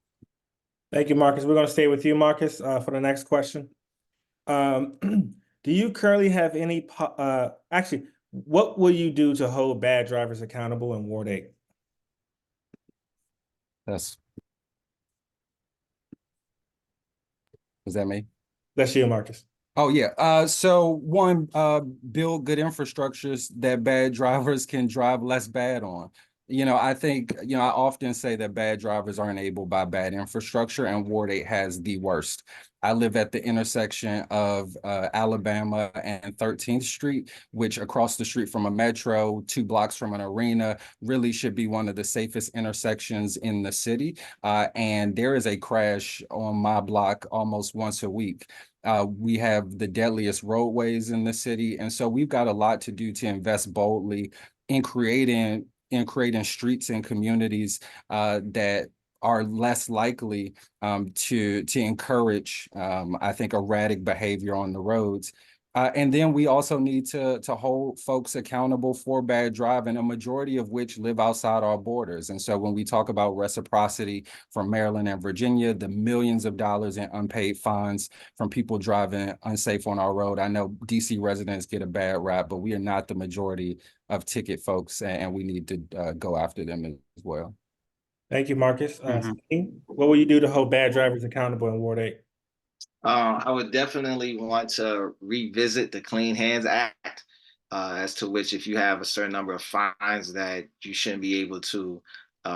Thank you, Marcus. We're going to stay with you, Marcus, for the next question. Do you currently have any, actually, what will you do to hold bad drivers accountable in Ward 8? Is that me? That's you, Marcus. Oh, yeah. So one, build good infrastructures that bad drivers can drive less bad on. I think, I often say that bad drivers are enabled by bad infrastructure, and Ward 8 has the worst. I live at the intersection of Alabama and 13th Street, which across the street from a metro, 2 blocks from an arena, really should be one of the safest intersections in the city. And there is a crash on my block almost once a week. We have the deadliest roadways in the city. And so we've got a lot to do to invest boldly in creating streets and communities that are less likely to encourage, I think, erratic behavior on the roads. And then we also need to hold folks accountable for bad driving, a majority of which live outside our borders. And so when we talk about reciprocity from Maryland and Virginia, the millions of dollars in unpaid fines from people driving unsafe on our road, I know DC residents get a bad rap, but we are not the majority of ticket folks, and we need to go after them as well. Thank you, Marcus. What will you do to hold bad drivers accountable in Ward 8? I would definitely want to revisit the Clean Hands Act, as to which if you have a certain number of fines that you shouldn't be able to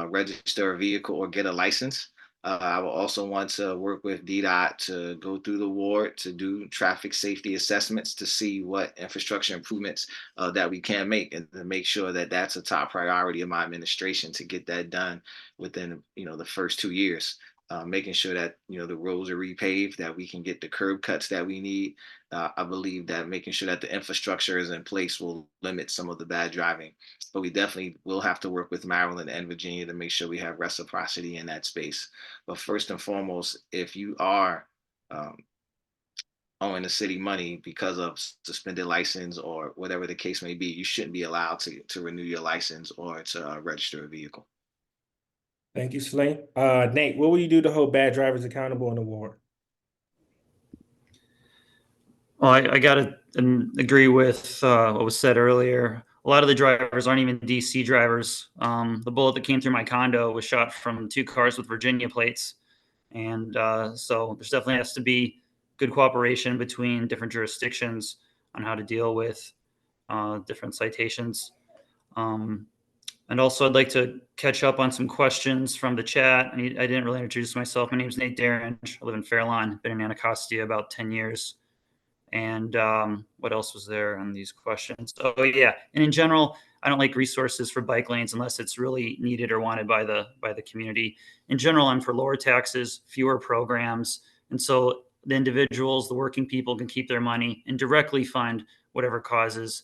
register a vehicle or get a license. I will also want to work with DDOT to go through the ward to do traffic safety assessments to see what infrastructure improvements that we can make, and to make sure that that's a top priority of my administration to get that done within the first 2 years. Making sure that the roads are repaved, that we can get the curb cuts that we need. I believe that making sure that the infrastructure is in place will limit some of the bad driving. But we definitely will have to work with Maryland and Virginia to make sure we have reciprocity in that space. But first and foremost, if you are owing the city money because of suspended license or whatever the case may be, you shouldn't be allowed to renew your license or to register a vehicle. Thank you, Celine. Nate, what will you do to hold bad drivers accountable in the ward? Well, I gotta agree with what was said earlier. A lot of the drivers aren't even DC drivers. The bullet that came through my condo was shot from 2 cars with Virginia plates. And so there's definitely has to be good cooperation between different jurisdictions on how to deal with different citations. And also, I'd like to catch up on some questions from the chat. I didn't really introduce myself. My name is Nate Darringe. I live in Fairlawn. Been in Anacostia about 10 years. And what else was there on these questions? Oh, yeah. And in general, I don't like resources for bike lanes unless it's really needed or wanted by the community. In general, I'm for lower taxes, fewer programs. And so the individuals, the working people can keep their money and directly fund whatever causes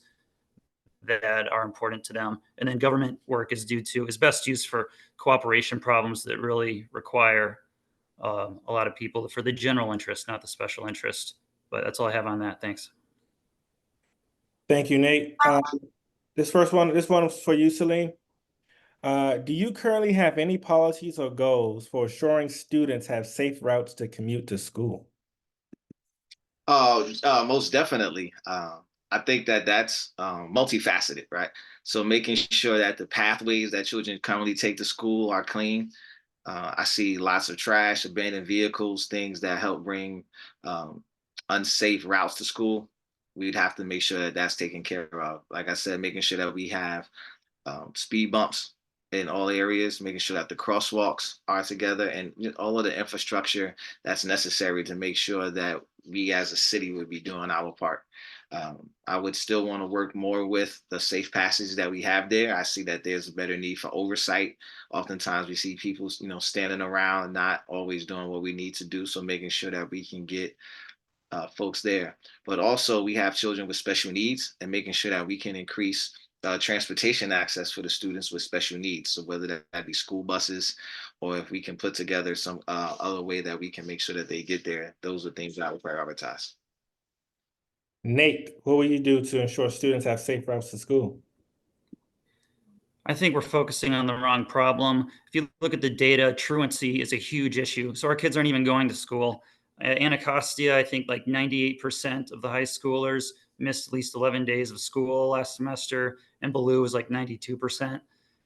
that are important to them. And then government work is best used for cooperation problems that really require a lot of people for the general interest, not the special interest. But that's all I have on that. Thanks. Thank you, Nate. This one is for you, Celine. Do you currently have any policies or goals for assuring students have safe routes to commute to school? Most definitely. I think that that's multifaceted, right? So making sure that the pathways that children currently take to school are clean. I see lots of trash, abandoned vehicles, things that help bring unsafe routes to school. We'd have to make sure that that's taken care of. Like I said, making sure that we have speed bumps in all areas, making sure that the crosswalks are together and all of the infrastructure that's necessary to make sure that we as a city would be doing our part. I would still want to work more with the safe passage that we have there. I see that there's a better need for oversight. Oftentimes we see people, standing around and not always doing what we need to do. So making sure that we can get folks there. But also we have children with special needs and making sure that we can increase transportation access for the students with special needs. So whether that be school buses or if we can put together some other way that we can make sure that they get there, those are things that I would prioritize. Nate, what will you do to ensure students have safe routes to school? I think we're focusing on the wrong problem. If you look at the data, truancy is a huge issue. So our kids aren't even going to school. At Anacostia, I think like 98% of the high schoolers missed at least 11 days of school last semester, and Baloo was like 92%.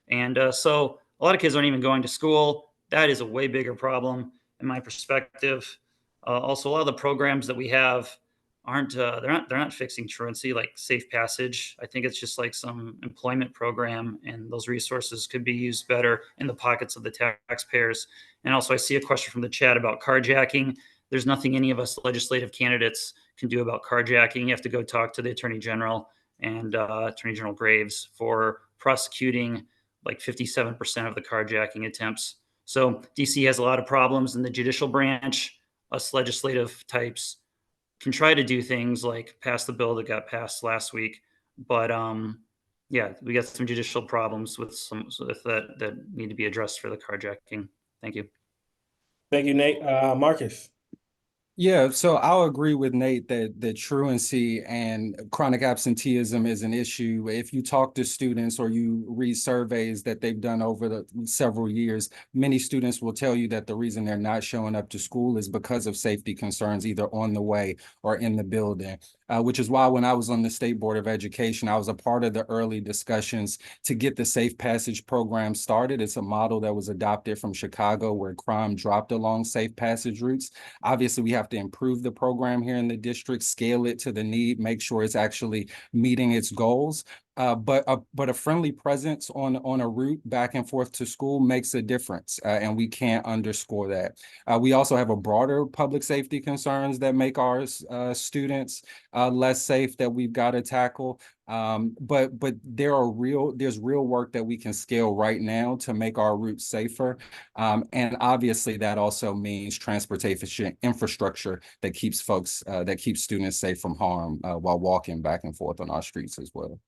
And so a lot of kids aren't even going to school. That is a way bigger problem in my perspective. Also, a lot of the programs that we have aren't they're not fixing truancy like safe passage. I think it's just like some employment program, and those resources could be used better in the pockets of the taxpayers. And also, I see a question from the chat about carjacking. There's nothing any of us legislative candidates can do about carjacking. You have to go talk to the Attorney General and Attorney General Graves for prosecuting like 57% of the carjacking attempts. So DC has a lot of problems in the judicial branch. Us legislative types can try to do things like pass the bill that got passed last week, but yeah, we got some judicial problems with that need to be addressed for the carjacking. Thank you. Thank you, Nate. Marcus. Yeah, so I'll agree with Nate that truancy and chronic absenteeism is an issue. If you talk to students or you read surveys that they've done over the several years, many students will tell you that the reason they're not showing up to school is because of safety concerns, either on the way or in the building. Which is why when I was on the State Board of Education, I was a part of the early discussions to get the Safe Passage program started. It's a model that was adopted from Chicago where crime dropped along safe passage routes. Obviously, we have to improve the program here in the district, scale it to the need, make sure it's actually meeting its goals. But a friendly presence on a route back and forth to school makes a difference, and we can't underscore that. We also have a broader public safety concerns that make our students less safe that we've got to tackle. But there's real work that we can scale right now to make our routes safer. And obviously that also means transportation infrastructure that keeps students safe from harm while walking back and forth on our streets as well.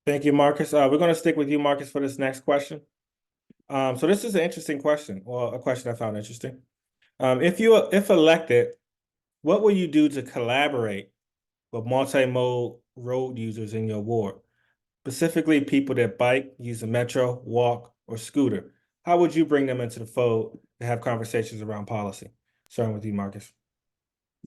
Thank you, Marcus. We're going to stick with you, Marcus, for this next question. So this is an interesting question, or a question I found interesting. If elected, what will you do to collaborate with multimodal road users in your ward, specifically people that bike, use the metro, walk, or scooter? How would you bring them into the fold to have conversations around policy? Starting with you, Marcus.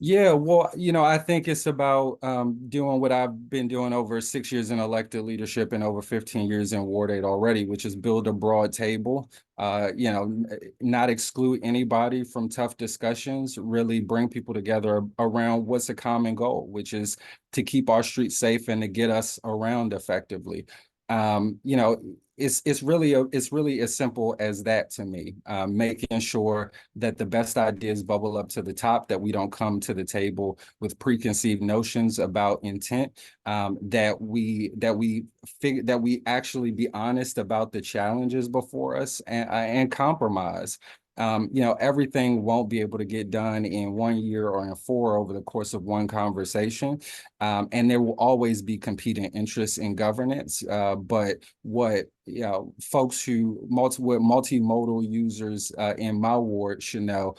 Yeah, well, I think it's about doing what I've been doing over 6 years in elected leadership and over 15 years in Ward 8 already, which is build a broad table, not exclude anybody from tough discussions, really bring people together around what's a common goal, which is to keep our streets safe and to get us around effectively. It's really as simple as that to me, making sure that the best ideas bubble up to the top, that we don't come to the table with preconceived notions about intent, that we actually be honest about the challenges before us and compromise. Everything won't be able to get done in 1 year or in 4 over the course of one conversation. And there will always be competing interests in governance. But what folks multimodal users in my ward should know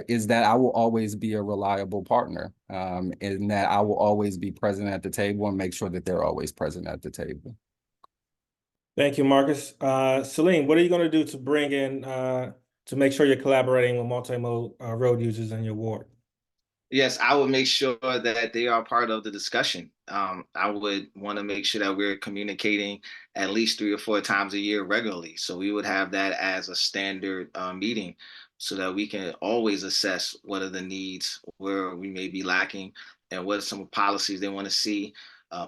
is that I will always be a reliable partner, and that I will always be present at the table and make sure that they're always present at the table. Thank you, Marcus. Celine, what are you going to do to bring in to make sure you're collaborating with multimodal road users in your ward? Yes, I would make sure that they are part of the discussion. I would want to make sure that we're communicating at least 3 or 4 times a year regularly. So we would have that as a standard meeting so that we can always assess what are the needs, where we may be lacking, and what are some policies they want to see,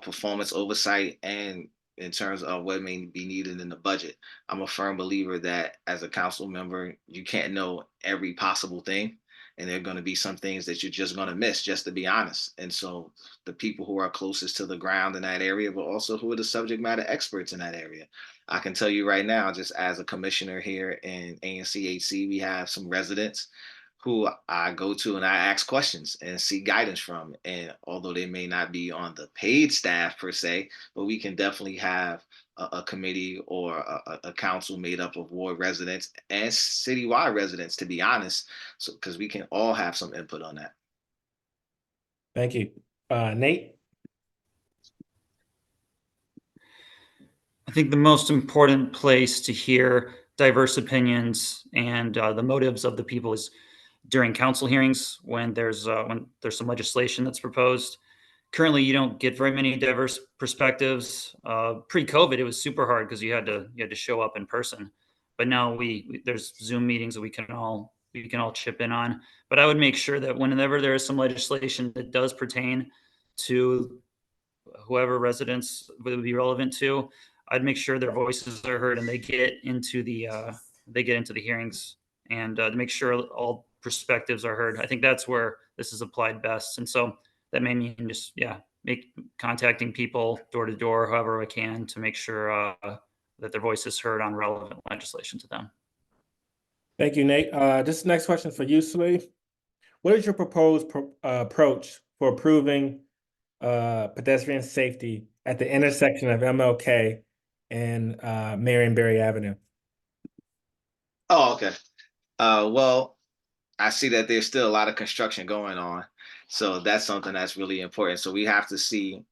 performance oversight, and in terms of what may be needed in the budget. I'm a firm believer that as a council member, you can't know every possible thing. And there are going to be some things that you're just going to miss, just to be honest. And so the people who are closest to the ground in that area, but also who are the subject matter experts in that area. I can tell you right now, just as a commissioner here in ANCHC, we have some residents who I go to and I ask questions and seek guidance from. And although they may not be on the paid staff per se, but we can definitely have a committee or a council made up of ward residents and citywide residents, to be honest, so because we can all have some input on that. Thank you. Nate? I think the most important place to hear diverse opinions and the motives of the people is during council hearings when there's some legislation that's proposed. Currently, you don't get very many diverse perspectives. Pre-COVID, it was super hard because you had to show up in person. But now there's Zoom meetings that we can all chip in on. But I would make sure that whenever there is some legislation that does pertain to whoever residents would be relevant to, I'd make sure their voices are heard and they get into the hearings and to make sure all perspectives are heard. I think that's where this is applied best. And so that may mean just contacting people door to door, however I can, to make sure that their voice is heard on relevant legislation to them. Thank you, Nate. This next question for you, Celine. What is your proposed approach for improving pedestrian safety at the intersection of MLK and Marion Barry Avenue? Oh, okay. Well, I see that there's still a lot of construction going on. So that's something that's really important. So we have to see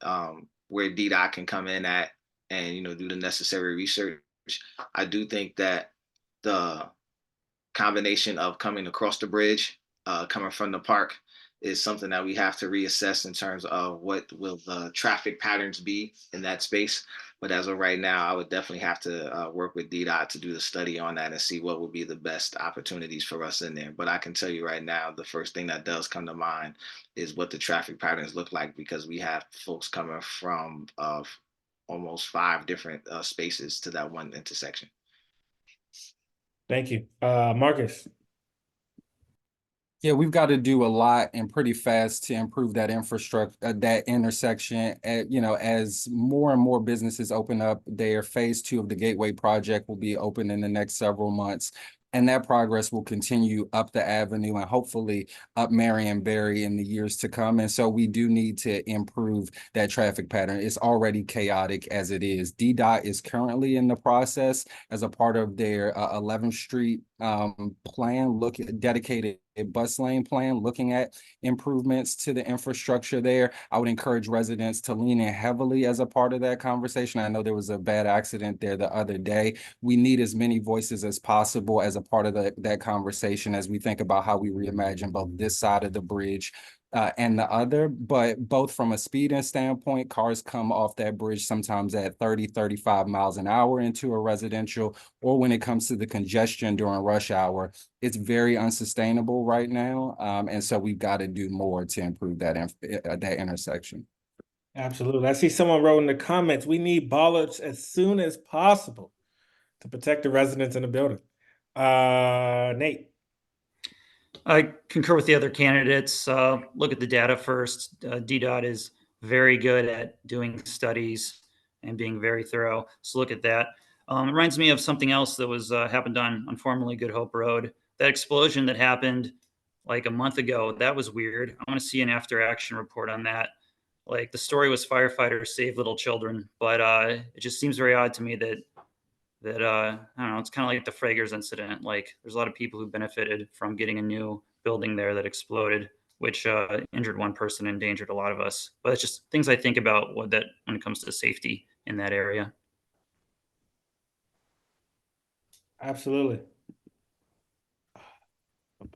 where DDOT can come in at and, do the necessary research. I do think that the combination of coming across the bridge, coming from the park, is something that we have to reassess in terms of what will the traffic patterns be in that space. But as of right now, I would definitely have to work with DDOT to do the study on that and see what would be the best opportunities for us in there. But I can tell you right now, the first thing that does come to mind is what the traffic patterns look like, because we have folks coming from almost 5 different spaces to that one intersection. Thank you. Marcus? Yeah, we've got to do a lot and pretty fast to improve that infrastructure, that intersection. As more and more businesses open up, their phase 2 of the Gateway project will be open in the next several months. And that progress will continue up the avenue and hopefully up Marion Barry in the years to come. And so we do need to improve that traffic pattern. It's already chaotic as it is. DDOT is currently in the process as a part of their 11th Street plan, dedicated bus lane plan, looking at improvements to the infrastructure there. I would encourage residents to lean in heavily as a part of that conversation. I know there was a bad accident there the other day. We need as many voices as possible as a part of that conversation as we think about how we reimagine both this side of the bridge and the other. But both from a speeding standpoint, cars come off that bridge sometimes at 30, 35 miles an hour into a residential, or when it comes to the congestion during rush hour, it's very unsustainable right now. And so we've got to do more to improve that intersection. Absolutely. I see someone wrote in the comments, we need bollards as soon as possible to protect the residents in the building. Nate. I concur with the other candidates. Look at the data first. DDOT is very good at doing studies and being very thorough. So look at that. It reminds me of something else that was happened on formerly Good Hope Road. That explosion that happened like a month ago, that was weird. I want to see an after action report on that. Like the story was firefighters save little children, but it just seems very odd to me that I don't know, it's kind of like the Fragers incident. Like there's a lot of people who benefited from getting a new building there that exploded, which injured one person, endangered a lot of us. But it's just things I think about when it comes to safety in that area. Absolutely.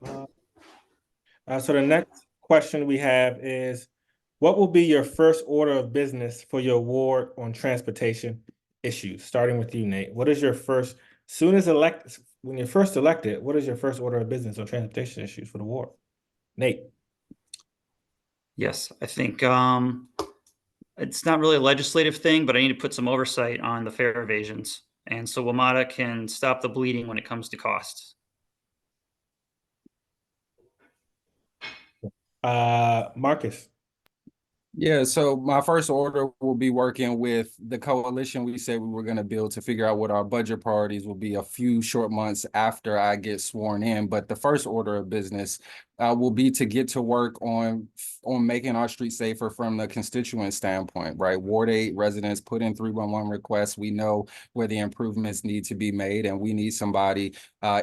So the next question we have is, what will be your first order of business for your ward on transportation issues? Starting with you, Nate. What is your first, when you're first elected, what is your first order of business on transportation issues for the ward? Nate. Yes, I think it's not really a legislative thing, but I need to put some oversight on the fare evasions. And so WMATA can stop the bleeding when it comes to costs. Marcus. Yeah, so my first order will be working with the coalition we said we were going to build to figure out what our budget priorities will be a few short months after I get sworn in. But the first order of business will be to get to work on making our streets safer from the constituent standpoint, right? Ward 8 residents put in 311 requests. We know where the improvements need to be made, and we need somebody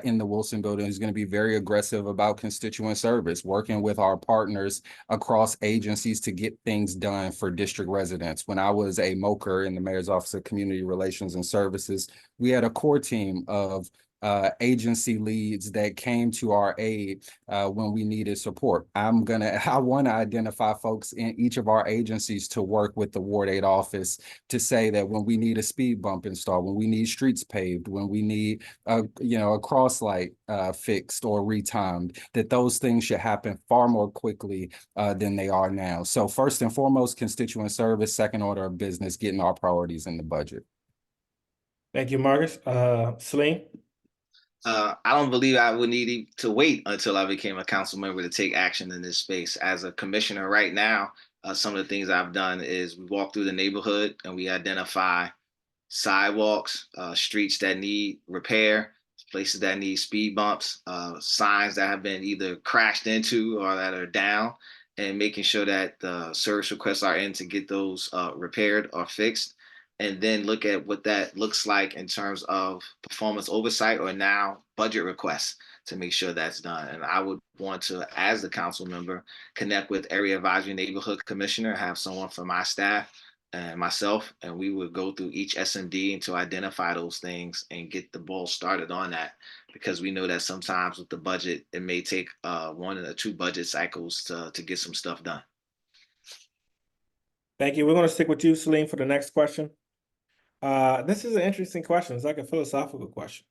in the Wilson building who's going to be very aggressive about constituent service, working with our partners across agencies to get things done for district residents. When I was a MOCR in the Mayor's Office of Community Relations and Services, we had a core team of agency leads that came to our aid when we needed support. I want to identify folks in each of our agencies to work with the Ward 8 office to say that when we need a speed bump installed, when we need streets paved, when we need a cross light fixed or retimed, that those things should happen far more quickly than they are now. So first and foremost, constituent service, second order of business, getting our priorities in the budget. Thank you, Marcus. Celine. I don't believe I would need to wait until I became a council member to take action in this space. As a commissioner right now, some of the things I've done is we walk through the neighborhood and we identify sidewalks, streets that need repair, places that need speed bumps, signs that have been either crashed into or that are down, and making sure that the service requests are in to get those repaired or fixed. And then look at what that looks like in terms of performance oversight or now budget requests to make sure that's done. And I would want to, as the council member, connect with Area Advisory Neighborhood Commissioner, have someone from my staff and myself, and we would go through each SMD and to identify those things and get the ball started on that. Because we know that sometimes with the budget, it may take 1 or 2 budget cycles to get some stuff done. Thank you. We're going to stick with you, Celine, for the next question. This is an interesting question. It's like a philosophical question.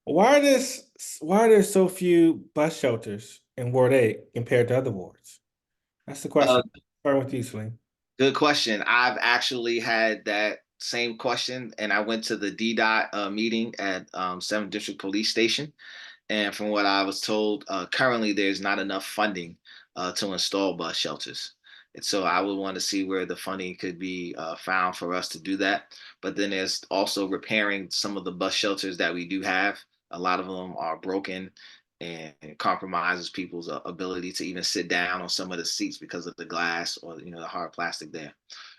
Why are there so few bus shelters in Ward 8 compared to other wards? That's the question. Start with you, Celine. Good question. I've actually had that same question, and I went to the DDOT meeting at 7th District Police Station. And from what I was told, currently there's not enough funding to install bus shelters. And so I would want to see where the funding could be found for us to do that. But then there's also repairing some of the bus shelters that we do have. A lot of them are broken and compromises people's ability to even sit down on some of the seats because of the glass or the hard plastic there.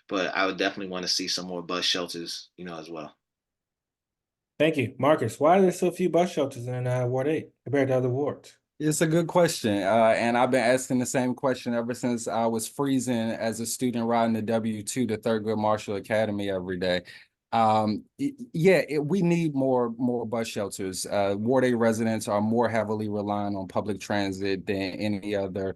But I would definitely want to see some more bus shelters, as well. Thank you. Marcus, why are there so few bus shelters in Ward 8 compared to other wards? It's a good question. And I've been asking the same question ever since I was freezing as a student riding the W2 to Thurgood Marshall Academy every day. We need more bus shelters. Ward 8 residents are more heavily relying on public transit than any other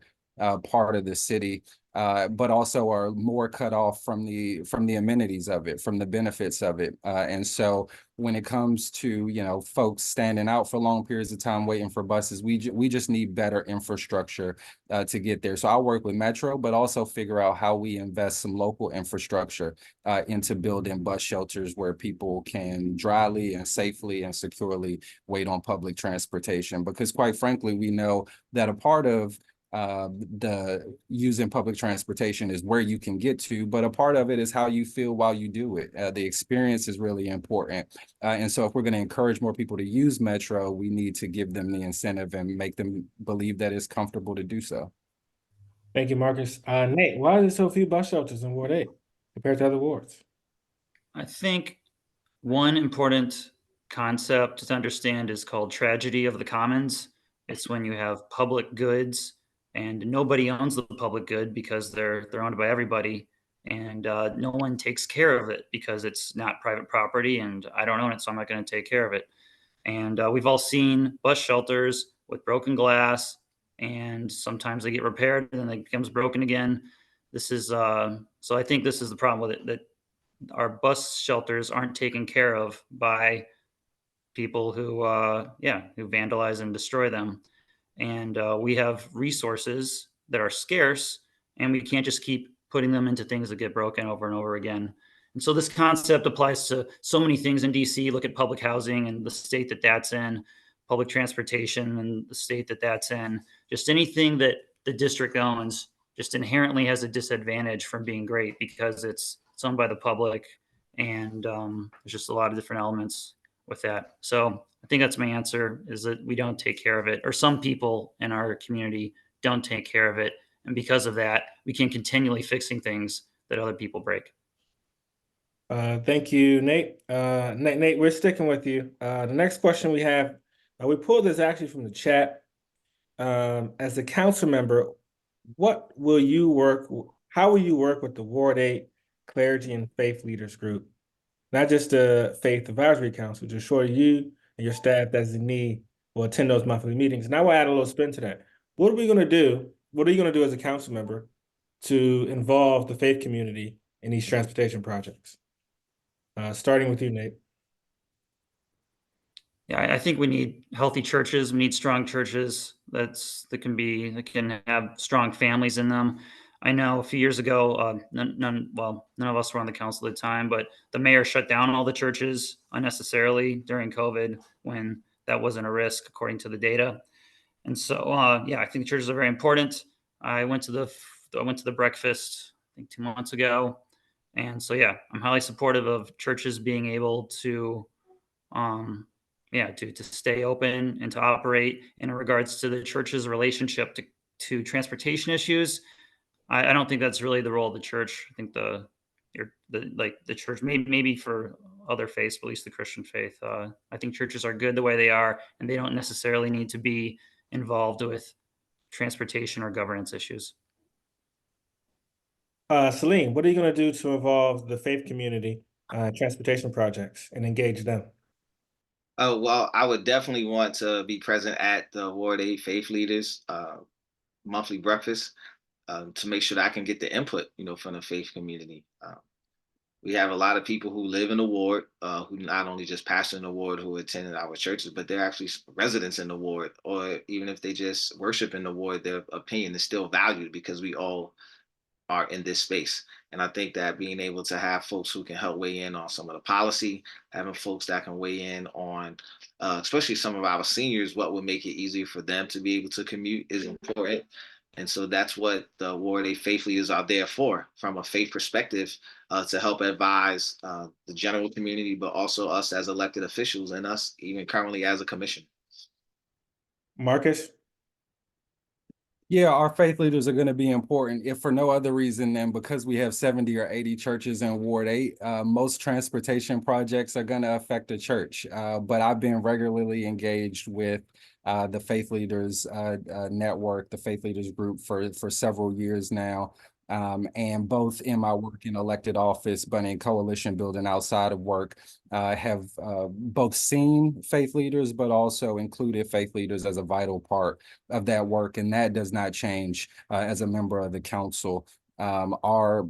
part of the city. But also are more cut off from the amenities of it, from the benefits of it. And so when it comes to, folks standing out for long periods of time waiting for buses, we just need better infrastructure to get there. So I work with Metro, but also figure out how we invest some local infrastructure into building bus shelters where people can dryly and safely and securely wait on public transportation. Because quite frankly, we know that a part of the using public transportation is where you can get to, but a part of it is how you feel while you do it. The experience is really important. And so if we're going to encourage more people to use Metro, we need to give them the incentive and make them believe that it's comfortable to do so. Thank you, Marcus. Nate, why are there so few bus shelters in Ward 8 compared to other wards? I think one important concept to understand is called tragedy of the commons. It's when you have public goods and nobody owns the public good because they're owned by everybody, and no one takes care of it because it's not private property and I don't own it, so I'm not going to take care of it. And we've all seen bus shelters with broken glass, and sometimes they get repaired and then it becomes broken again. This is so I think this is the problem with it, that our bus shelters aren't taken care of by people who vandalize and destroy them. And we have resources that are scarce, and we can't just keep putting them into things that get broken over and over again. And so this concept applies to so many things in DC. Look at public housing and the state that that's in, public transportation and the state that that's in. Just anything that the district owns just inherently has a disadvantage from being great because it's owned by the public, and there's just a lot of different elements with that. So I think that's my answer, is that we don't take care of it, or some people in our community don't take care of it. And because of that, we can continually fixing things that other people break. Thank you, Nate. Nate, we're sticking with you. The next question we have, we pulled this actually from the chat. As a council member, how will you work with the Ward 8 Clergy and Faith Leaders Group? Not just the Faith Advisory Council, to ensure you and your staff designee will attend those monthly meetings. And I will add a little spin to that. What are we going to do? What are you going to do as a council member to involve the faith community in these transportation projects? Starting with you, Nate. Yeah, I think we need healthy churches. We need strong churches that can have strong families in them. I know a few years ago, none of us were on the council at the time, but the mayor shut down all the churches unnecessarily during COVID when that wasn't a risk, according to the data. And so, I think the churches are very important. I went to the breakfast, I think 2 months ago, and so I'm highly supportive of churches being able to to stay open and to operate. In regards to the church's relationship to transportation issues, I don't think that's really the role of the church. I think the church, maybe for other faiths, but at least the Christian faith, I think churches are good the way they are, and they don't necessarily need to be involved with transportation or governance issues. Celine, what are you going to do to involve the faith community transportation projects and engage them? Oh, well, I would definitely want to be present at the Ward 8 Faith Leaders monthly breakfast to make sure that I can get the input, from the faith community. We have a lot of people who live in the ward, who not only just pastor in the ward who attend our churches, but they're actually residents in the ward, or even if they just worship in the ward, their opinion is still valued because we all are in this space. And I think that being able to have folks who can help weigh in on some of the policy, having folks that can weigh in on, especially some of our seniors, what would make it easier for them to be able to commute is important. And so that's what the Ward 8 Faith Leaders are there for, from a faith perspective, to help advise the general community, but also us as elected officials and us even currently as a commission. Marcus? Yeah, our faith leaders are going to be important, if for no other reason than because we have 70 or 80 churches in Ward 8. Most transportation projects are going to affect a church, but I've been regularly engaged with the Faith Leaders Network, the Faith Leaders Group for several years now. And both in my work in elected office, but in coalition building outside of work, have both seen faith leaders, but also included faith leaders as a vital part of that work. And that does not change as a member of the council. Our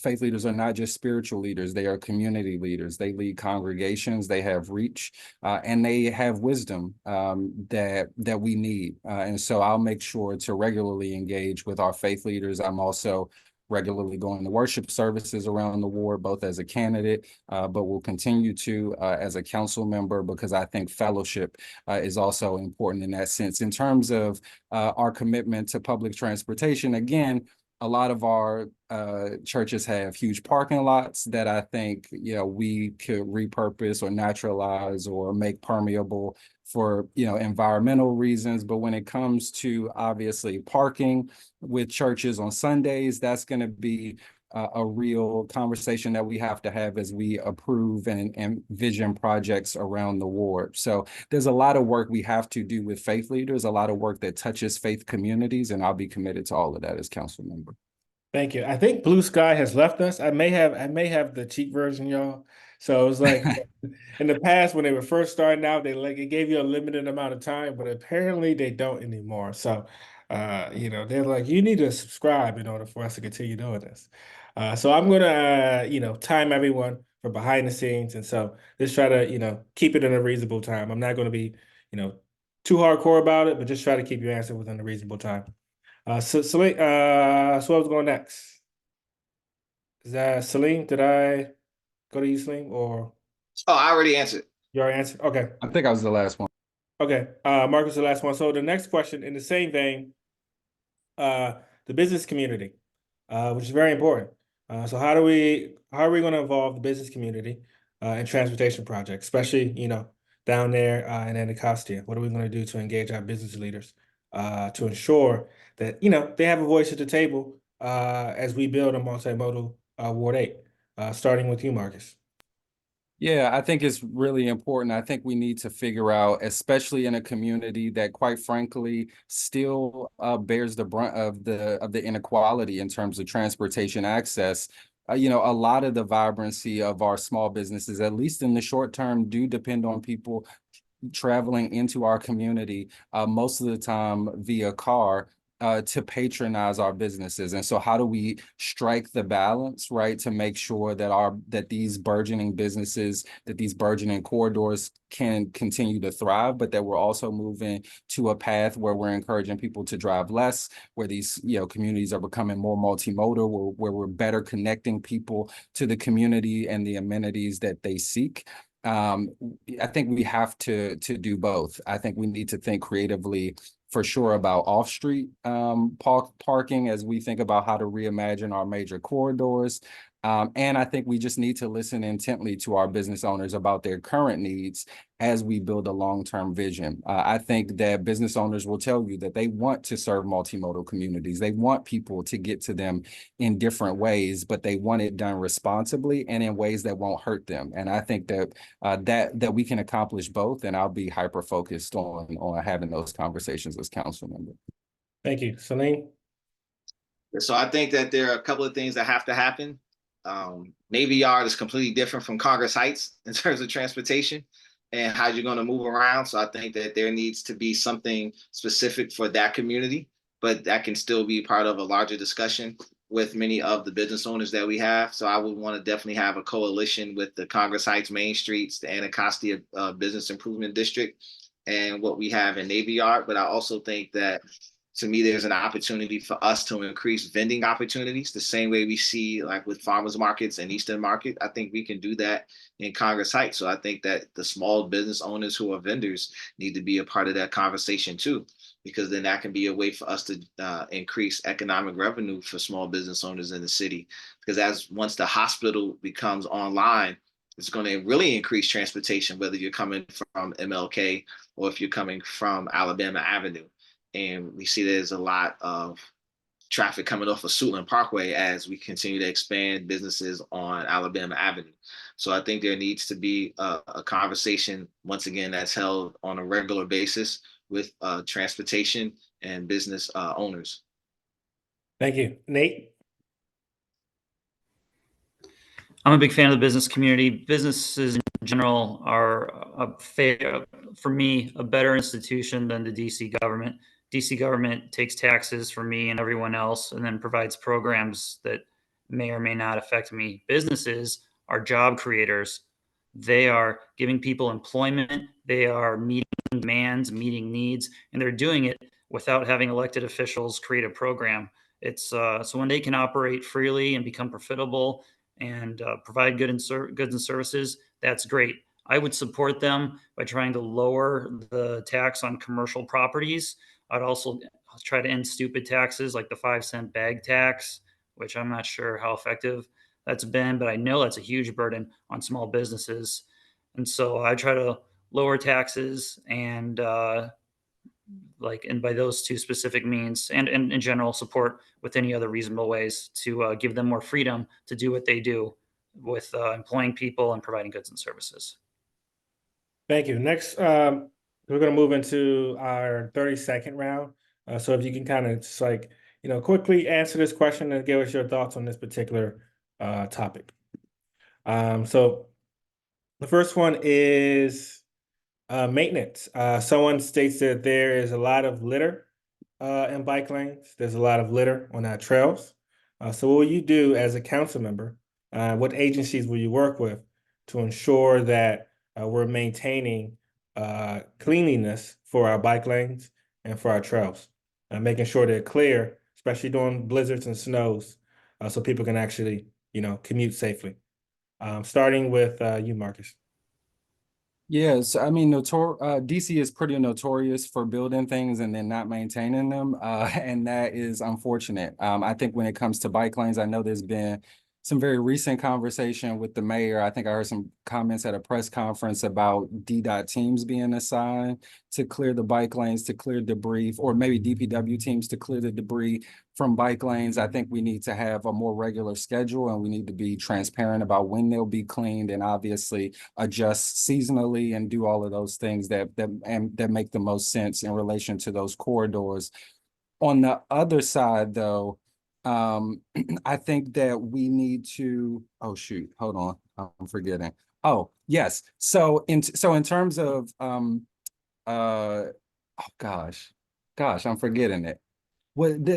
faith leaders are not just spiritual leaders, they are community leaders. They lead congregations, they have reach, and they have wisdom that we need. And so I'll make sure to regularly engage with our faith leaders. I'm also regularly going to worship services around the ward, both as a candidate, but will continue to as a council member, because I think fellowship is also important in that sense. In terms of our commitment to public transportation, again, a lot of our churches have huge parking lots that I think, we could repurpose or naturalize or make permeable for, environmental reasons. But when it comes to obviously parking with churches on Sundays, that's going to be a real conversation that we have to have as we approve and vision projects around the ward. So there's a lot of work we have to do with faith leaders, a lot of work that touches faith communities, and I'll be committed to all of that as council member. Thank you. I think Blue Sky has left us. I may have the cheap version, y'all. So it was like in the past when they were first starting out, it gave you a limited amount of time, but apparently they don't anymore. So they're like, you need to subscribe in order for us to continue doing this. So I'm gonna time everyone for behind the scenes, and so just try to keep it in a reasonable time. I'm not gonna be too hardcore about it, but just try to keep your answer within a reasonable time. So Celine, so I was going next. Is that Celine? Did I go to you, Celine, or Oh, I already answered. your answer? Okay. I think I was the last one. Okay. Marcus, the last one. So the next question, in the same vein, the business community, which is very important. So how are we going to involve the business community in transportation projects, especially down there in Anacostia? What are we going to do to engage our business leaders to ensure that they have a voice at the table as we build a multimodal Ward 8, starting with you, Marcus? Yeah, I think it's really important. I think we need to figure out, especially in a community that, quite frankly, still bears the brunt of the inequality in terms of transportation access. A lot of the vibrancy of our small businesses, at least in the short term, do depend on people traveling into our community, most of the time via car, to patronize our businesses. And so how do we strike the balance, right, to make sure that these burgeoning businesses, that these burgeoning corridors can continue to thrive, but that we're also moving to a path where we're encouraging people to drive less, where these communities are becoming more multimodal, where we're better connecting people to the community and the amenities that they seek. I think we have to do both. I think we need to think creatively for sure about off-street parking as we think about how to reimagine our major corridors. And I think we just need to listen intently to our business owners about their current needs as we build a long-term vision. I think that business owners will tell you that they want to serve multimodal communities. They want people to get to them in different ways, but they want it done responsibly and in ways that won't hurt them. And I think that that we can accomplish both. And I'll be hyper-focused on having those conversations as council member. Thank you. Celine? So I think that there are a couple of things that have to happen. Navy Yard is completely different from Congress Heights in terms of transportation and how you're going to move around. So I think that there needs to be something specific for that community, but that can still be part of a larger discussion with many of the business owners that we have. So I would want to definitely have a coalition with the Congress Heights Main Streets, the Anacostia Business Improvement District, and what we have in Navy Yard. But I also think that, to me, there's an opportunity for us to increase vending opportunities the same way we see like with farmers markets and Eastern Market. I think we can do that in Congress Heights. So I think that the small business owners who are vendors need to be a part of that conversation too, because then that can be a way for us to increase economic revenue for small business owners in the city. Because once the hospital becomes online, it's going to really increase transportation, whether you're coming from MLK or if you're coming from Alabama Avenue. And we see there's a lot of traffic coming off of Suitland Parkway as we continue to expand businesses on Alabama Avenue. So I think there needs to be a conversation, once again, that's held on a regular basis with transportation and business owners. Thank you. Nate? I'm a big fan of the business community. Businesses in general are for me, a better institution than the DC government. DC government takes taxes from me and everyone else and then provides programs that may or may not affect me. Businesses are job creators. They are giving people employment. They are meeting demands, meeting needs, and they're doing it without having elected officials create a program. It's so when they can operate freely and become profitable and provide goods and services, that's great. I would support them by trying to lower the tax on commercial properties. I'd also try to end stupid taxes like the 5-cent bag tax, which I'm not sure how effective that's been, but I know that's a huge burden on small businesses. And so I try to lower taxes and and by those two specific means and in general support with any other reasonable ways to give them more freedom to do what they do with employing people and providing goods and services. Thank you. Next, we're going to move into our 30-second round. So if you can kind of just quickly answer this question and give us your thoughts on this particular topic. So the first one is maintenance. Someone states that there is a lot of litter in bike lanes. There's a lot of litter on our trails. So what will you do as a council member? What agencies will you work with to ensure that we're maintaining cleanliness for our bike lanes and for our trails, making sure they're clear, especially during blizzards and snows, so people can actually, commute safely. Starting with you, Marcus. Yes, I mean, DC is pretty notorious for building things and then not maintaining them, and that is unfortunate. I think when it comes to bike lanes, I know there's been some very recent conversation with the mayor. I think I heard some comments at a press conference about DDOT teams being assigned to clear the bike lanes, to clear debris, or maybe DPW teams to clear the debris from bike lanes. I think we need to have a more regular schedule and we need to be transparent about when they'll be cleaned and obviously adjust seasonally and do all of those things that make the most sense in relation to those corridors. On the other side, though, I think that we need to, oh shoot, hold on, I'm forgetting. Oh, yes. So in terms of oh gosh, I'm forgetting it.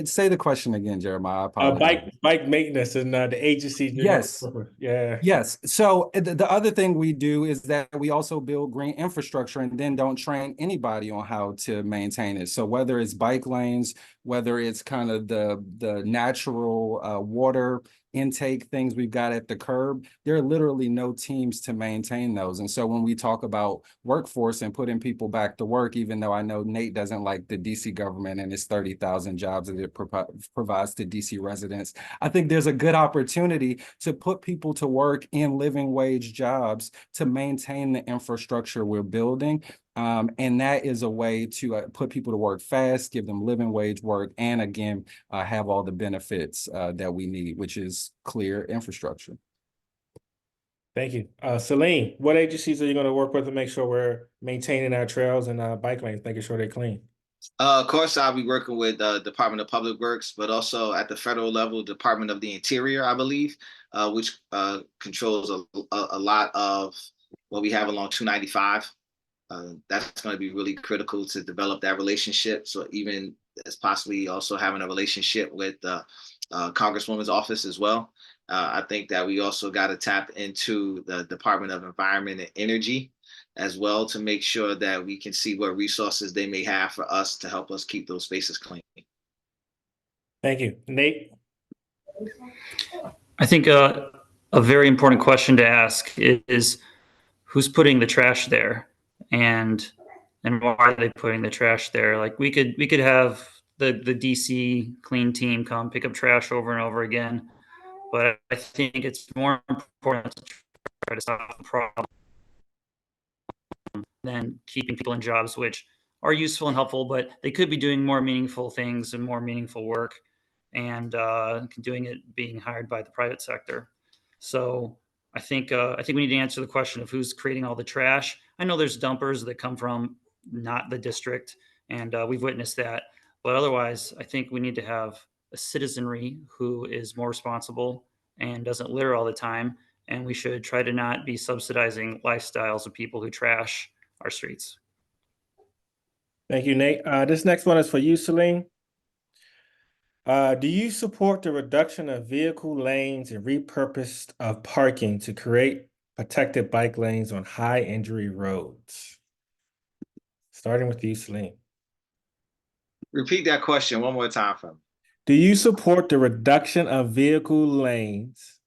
Say the question again, Jeremiah. I apologize. Bike maintenance and the agencies. Yes. Yeah. Yes. So the other thing we do is that we also build green infrastructure and then don't train anybody on how to maintain it. So whether it's bike lanes, whether it's kind of the natural water intake things we've got at the curb, there are literally no teams to maintain those. And so when we talk about workforce and putting people back to work, even though I know Nate doesn't like the DC government and its 30,000 jobs that it provides to DC residents, I think there's a good opportunity to put people to work in living wage jobs to maintain the infrastructure we're building. And that is a way to put people to work fast, give them living wage work, and again, have all the benefits that we need, which is clear infrastructure. Thank you. Celine, what agencies are you going to work with to make sure we're maintaining our trails and bike lanes, making sure they're clean? Of course, I'll be working with Department of Public Works, but also at the federal level, Department of the Interior, I believe, which controls a lot of what we have along 295. That's going to be really critical to develop that relationship. So even as possibly also having a relationship with the Congresswoman's office as well. I think that we also got to tap into the Department of Environment and Energy as well to make sure that we can see what resources they may have for us to help us keep those spaces clean. Thank you. Nate? I think a very important question to ask is who's putting the trash there and why are they putting the trash there? Like we could have the DC clean team come pick up trash over and over again, but I think it's more important to try to stop the problem than keeping people in jobs, which are useful and helpful, but they could be doing more meaningful things and more meaningful work, and doing it being hired by the private sector. So I think we need to answer the question of who's creating all the trash. I know there's dumpers that come from not the district, and we've witnessed that. But otherwise, I think we need to have a citizenry who is more responsible and doesn't litter all the time. And we should try to not be subsidizing lifestyles of people who trash our streets. Thank you, Nate. This next one is for you, Celine. Do you support the reduction of vehicle lanes and repurposed of parking to create protected bike lanes on high injury roads? Starting with you, Celine. Repeat that question one more time for me. Do you support the reduction of vehicle lanes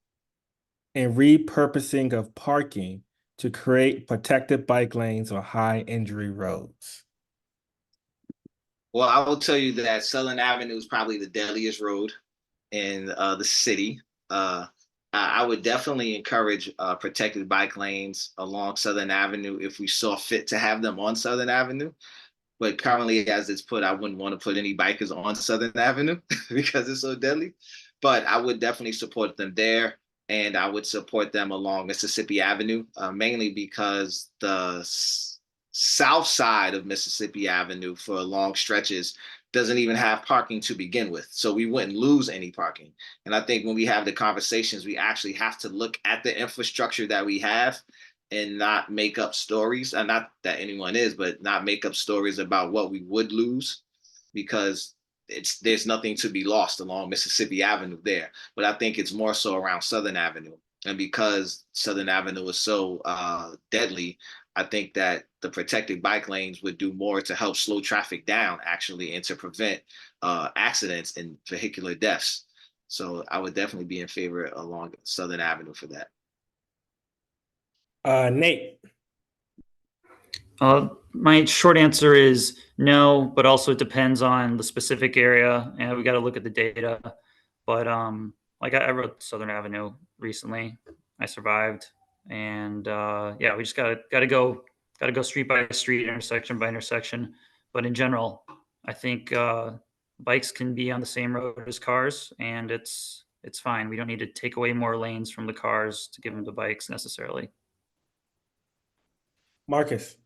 and repurposing of parking to create protected bike lanes on high injury roads? Well, I will tell you that Southern Avenue is probably the deadliest road in the city. I would definitely encourage protected bike lanes along Southern Avenue if we saw fit to have them on Southern Avenue. But currently, as it's put, I wouldn't want to put any bikers on Southern Avenue because it's so deadly. But I would definitely support them there. And I would support them along Mississippi Avenue, mainly because the south side of Mississippi Avenue for long stretches doesn't even have parking to begin with. So we wouldn't lose any parking. And I think when we have the conversations, we actually have to look at the infrastructure that we have and not make up stories. And not that anyone is, but not make up stories about what we would lose, because there's nothing to be lost along Mississippi Avenue there. But I think it's more so around Southern Avenue. And because Southern Avenue is so deadly, I think that the protected bike lanes would do more to help slow traffic down, actually, and to prevent accidents and vehicular deaths. So I would definitely be in favor along Southern Avenue for that. Nate. My short answer is no, but also it depends on the specific area, and we got to look at the data. But like I rode Southern Avenue recently, I survived, and yeah, we just gotta go street by street, intersection by intersection. But in general, I think bikes can be on the same road as cars, and it's fine. We don't need to take away more lanes from the cars to give them to bikes necessarily. Marcus.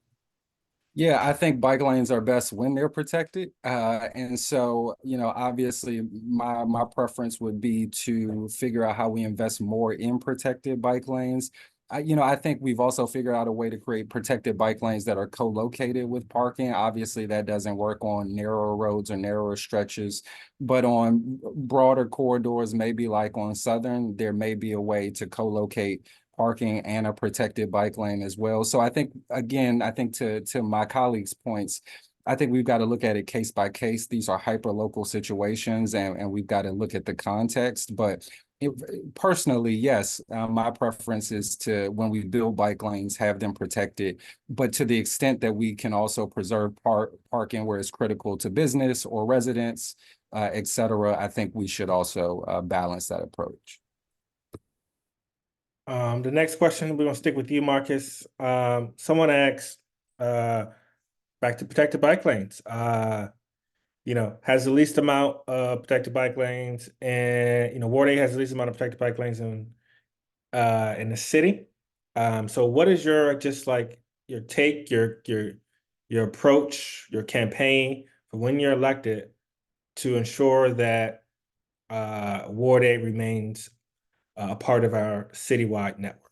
Yeah, I think bike lanes are best when they're protected. And so, obviously my preference would be to figure out how we invest more in protected bike lanes. I think we've also figured out a way to create protected bike lanes that are co-located with parking. Obviously, that doesn't work on narrower roads or narrower stretches, but on broader corridors, maybe like on Southern, there may be a way to co-locate parking and a protected bike lane as well. So I think, again, to my colleagues' points, I think we've got to look at it case by case. These are hyper local situations, and we've got to look at the context. But personally, yes, my preference is to, when we build bike lanes, have them protected. But to the extent that we can also preserve parking where it's critical to business or residents, et cetera, I think we should also balance that approach. The next question, we're gonna stick with you, Marcus. Someone asked, back to protected bike lanes. Has the least amount of protected bike lanes, and Ward 8 has the least amount of protected bike lanes in the city. So what is your your take, your approach, your campaign for when you're elected to ensure that Ward 8 remains a part of our citywide network?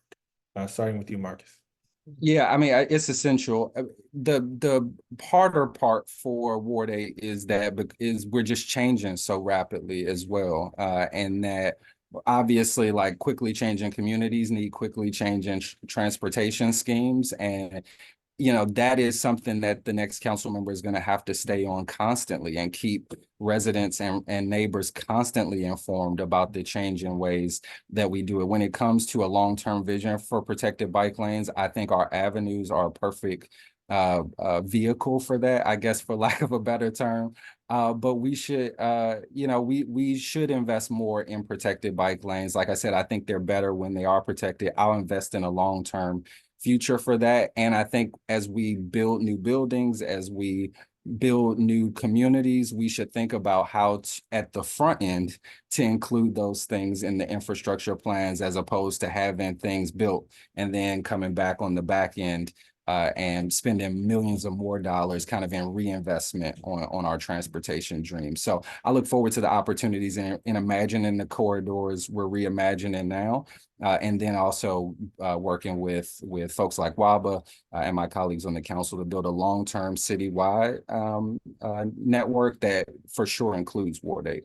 Starting with you, Marcus. Yeah, I mean, it's essential. The harder part for Ward 8 is we're just changing so rapidly as well, and that obviously, like, quickly changing communities need quickly changing transportation schemes, and that is something that the next council member is going to have to stay on constantly and keep residents and neighbors constantly informed about the changing ways that we do it. When it comes to a long-term vision for protected bike lanes, I think our avenues are a perfect vehicle for that, I guess, for lack of a better term. But we should, we should invest more in protected bike lanes. Like I said, I think they're better when they are protected. I'll invest in a long-term future for that. And I think as we build new buildings, as we build new communities, we should think about how at the front end to include those things in the infrastructure plans, as opposed to having things built and then coming back on the back end and spending millions of more dollars kind of in reinvestment on our transportation dreams. So I look forward to the opportunities in imagining the corridors we're reimagining now, and then also working with folks like HABA and my colleagues on the council to build a long-term citywide network that for sure includes Ward 8.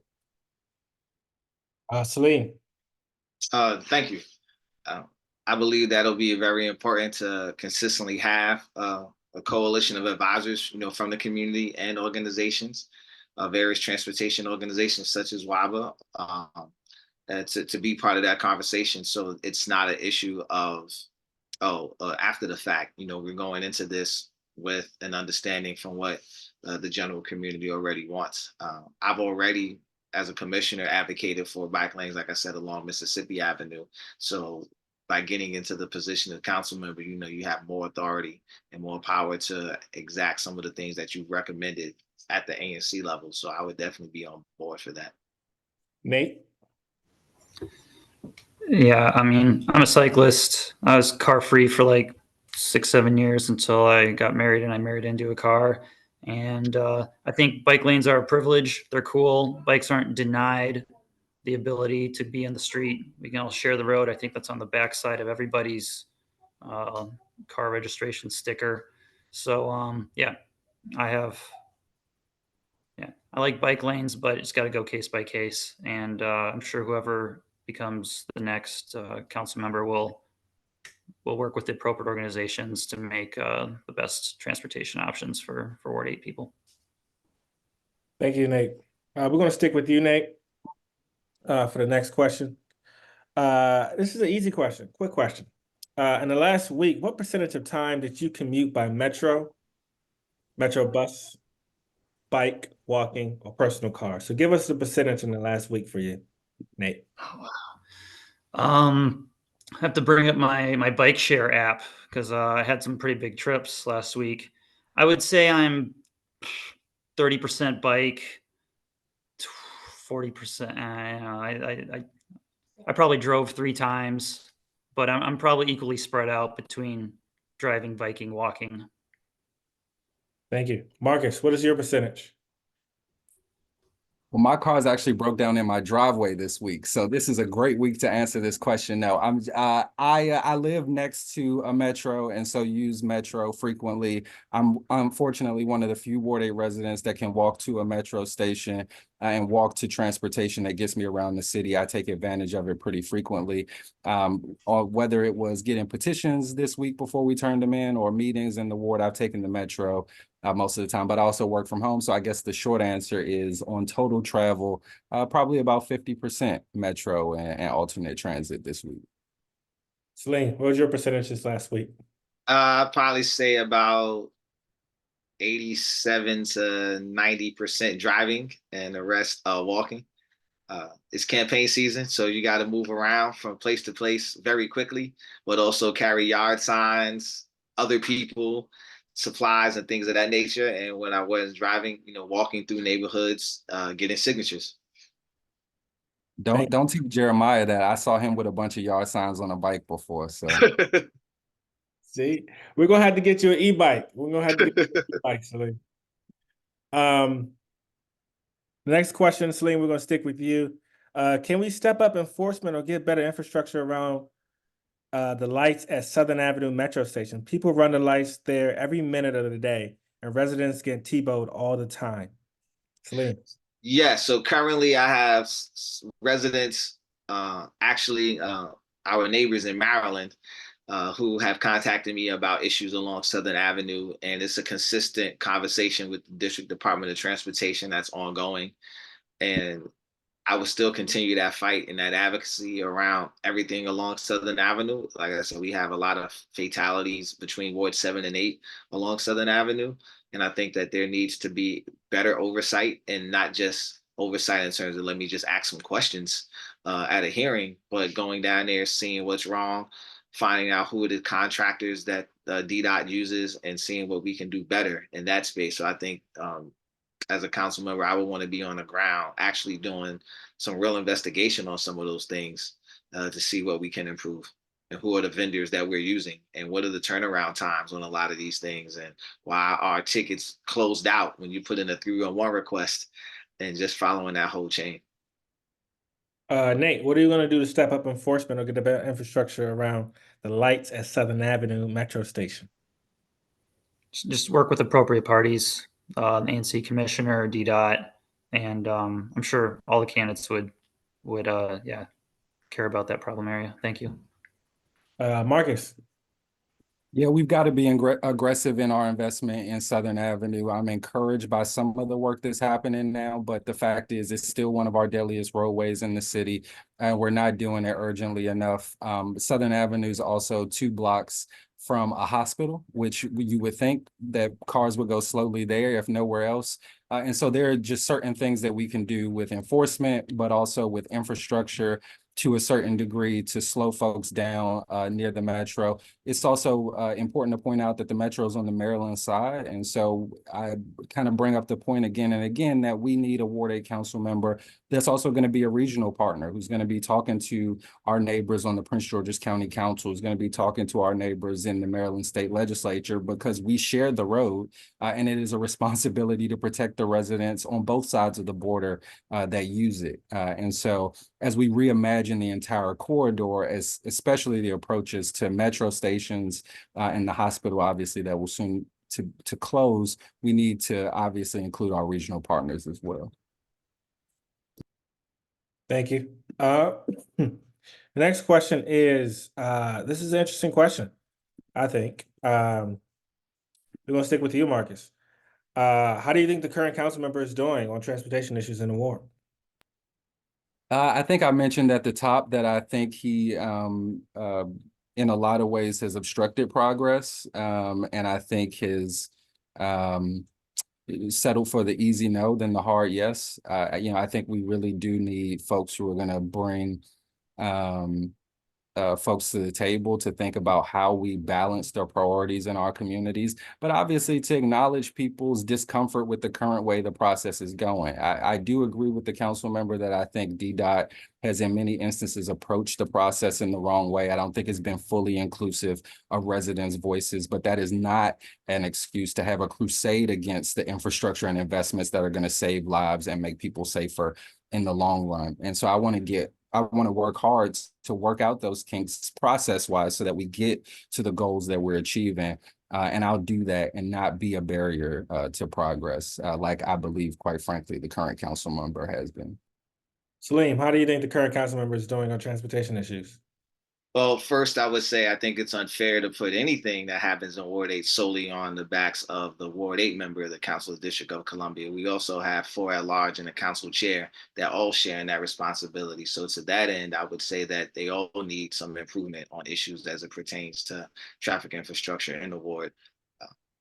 Celine. Thank you. I believe that'll be very important to consistently have a coalition of advisors, from the community and organizations, various transportation organizations such as WABA, to be part of that conversation. So it's not an issue of, after the fact, we're going into this with an understanding from what the general community already wants. I've already, as a commissioner, advocated for bike lanes, like I said, along Mississippi Avenue. So by getting into the position of council member, you have more authority and more power to exact some of the things that you've recommended at the ANC level. So I would definitely be on board for that. Nate? Yeah, I mean, I'm a cyclist. I was car free for like 6-7 years until I got married, and I married into a car. And I think bike lanes are a privilege. They're cool. Bikes aren't denied the ability to be in the street. We can all share the road. I think that's on the backside of everybody's car registration sticker. So yeah, I like bike lanes, but it's got to go case by case. And I'm sure whoever becomes the next council member will work with the appropriate organizations to make the best transportation options for Ward 8 people. Thank you, Nate. We're going to stick with you, Nate, for the next question. This is an easy question, quick question. In the last week, what percentage of time did you commute by metro bus, bike, walking, or personal car? So give us the percentage in the last week for you, Nate. Oh, wow. I have to bring up my bike share app because I had some pretty big trips last week. I would say I'm 30% bike, 40%. I probably drove 3 times, but I'm probably equally spread out between driving, biking, walking. Thank you. Marcus, what is your percentage? Well, my car's actually broke down in my driveway this week, so this is a great week to answer this question. No, I live next to a metro, and so use metro frequently. I'm unfortunately one of the few Ward 8 residents that can walk to a metro station and walk to transportation that gets me around the city. I take advantage of it pretty frequently. Or whether it was getting petitions this week before we turned them in, or meetings in the ward, I've taken the metro most of the time, but I also work from home. So I guess the short answer is, on total travel, probably about 50% metro and alternate transit this week. Celine, what was your percentage this last week? I'd probably say about 87 to 90% driving and the rest walking. It's campaign season, so you got to move around from place to place very quickly, but also carry yard signs, other people, supplies, and things of that nature. And when I was driving, walking through neighborhoods, getting signatures. Don't teach Jeremiah that. I saw him with a bunch of yard signs on a bike before. So see, we're gonna have to get you an e-bike. We're gonna have to get you an e-bike, Celine. The next question, Celine, we're gonna stick with you. Can we step up enforcement or get better infrastructure around the lights at Southern Avenue Metro Station? People run the lights there every minute of the day, and residents get T-bowed all the time. Celine. Yeah, so currently I have residents, actually our neighbors in Maryland, who have contacted me about issues along Southern Avenue, and it's a consistent conversation with the District Department of Transportation that's ongoing. And I will still continue that fight and that advocacy around everything along Southern Avenue. Like I said, we have a lot of fatalities between Ward 7 and 8 along Southern Avenue. And I think that there needs to be better oversight, and not just oversight in terms of let me just ask some questions at a hearing, but going down there, seeing what's wrong, finding out who are the contractors that DDOT uses and seeing what we can do better in that space. So I think as a council member, I would want to be on the ground actually doing some real investigation on some of those things to see what we can improve and who are the vendors that we're using and what are the turnaround times on a lot of these things and why are tickets closed out when you put in a 311 request and just following that whole chain. Nate, what are you going to do to step up enforcement or get the better infrastructure around the lights at Southern Avenue Metro Station? Just work with appropriate parties, ANC Commissioner, DDOT, and I'm sure all the candidates would yeah, care about that problem area. Thank you. Marcus. Yeah, we've got to be aggressive in our investment in Southern Avenue. I'm encouraged by some of the work that's happening now, but the fact is it's still one of our deadliest roadways in the city, and we're not doing it urgently enough. Southern Avenue is also 2 blocks from a hospital, which you would think that cars would go slowly there, if nowhere else. And so there are just certain things that we can do with enforcement, but also with infrastructure to a certain degree to slow folks down near the metro. It's also important to point out that the metro is on the Maryland side. And so I kind of bring up the point again and again that we need a Ward 8 council member that's also going to be a regional partner, who's going to be talking to our neighbors on the Prince George's County Council, who's going to be talking to our neighbors in the Maryland State Legislature, because we share the road and it is a responsibility to protect the residents on both sides of the border that use it. And so as we reimagine the entire corridor, especially the approaches to metro stations and the hospital, obviously, that will soon to close, we need to obviously include our regional partners as well. Thank you. The next question is, this is an interesting question, I think. We're going to stick with you, Marcus. How do you think the current council member is doing on transportation issues in the ward? I think I mentioned at the top that I think he, in a lot of ways, has obstructed progress. And I think his settled for the easy no than the hard yes. I think we really do need folks who are going to bring folks to the table to think about how we balance their priorities in our communities, but obviously to acknowledge people's discomfort with the current way the process is going. I do agree with the council member that I think DDOT has in many instances approached the process in the wrong way. I don't think it's been fully inclusive of residents' voices, but that is not an excuse to have a crusade against the infrastructure and investments that are going to save lives and make people safer in the long run. And so I want to work hard to work out those kinks process-wise so that we get to the goals that we're achieving. And I'll do that and not be a barrier to progress, like I believe, quite frankly, the current council member has been. Salim, how do you think the current council member is doing on transportation issues? Well, first, I would say I think it's unfair to put anything that happens in Ward 8 solely on the backs of the Ward 8 member of the Council of District of Columbia. We also have 4 at-large and a council chair that all share in that responsibility. So to that end, I would say that they all need some improvement on issues as it pertains to traffic infrastructure in the ward.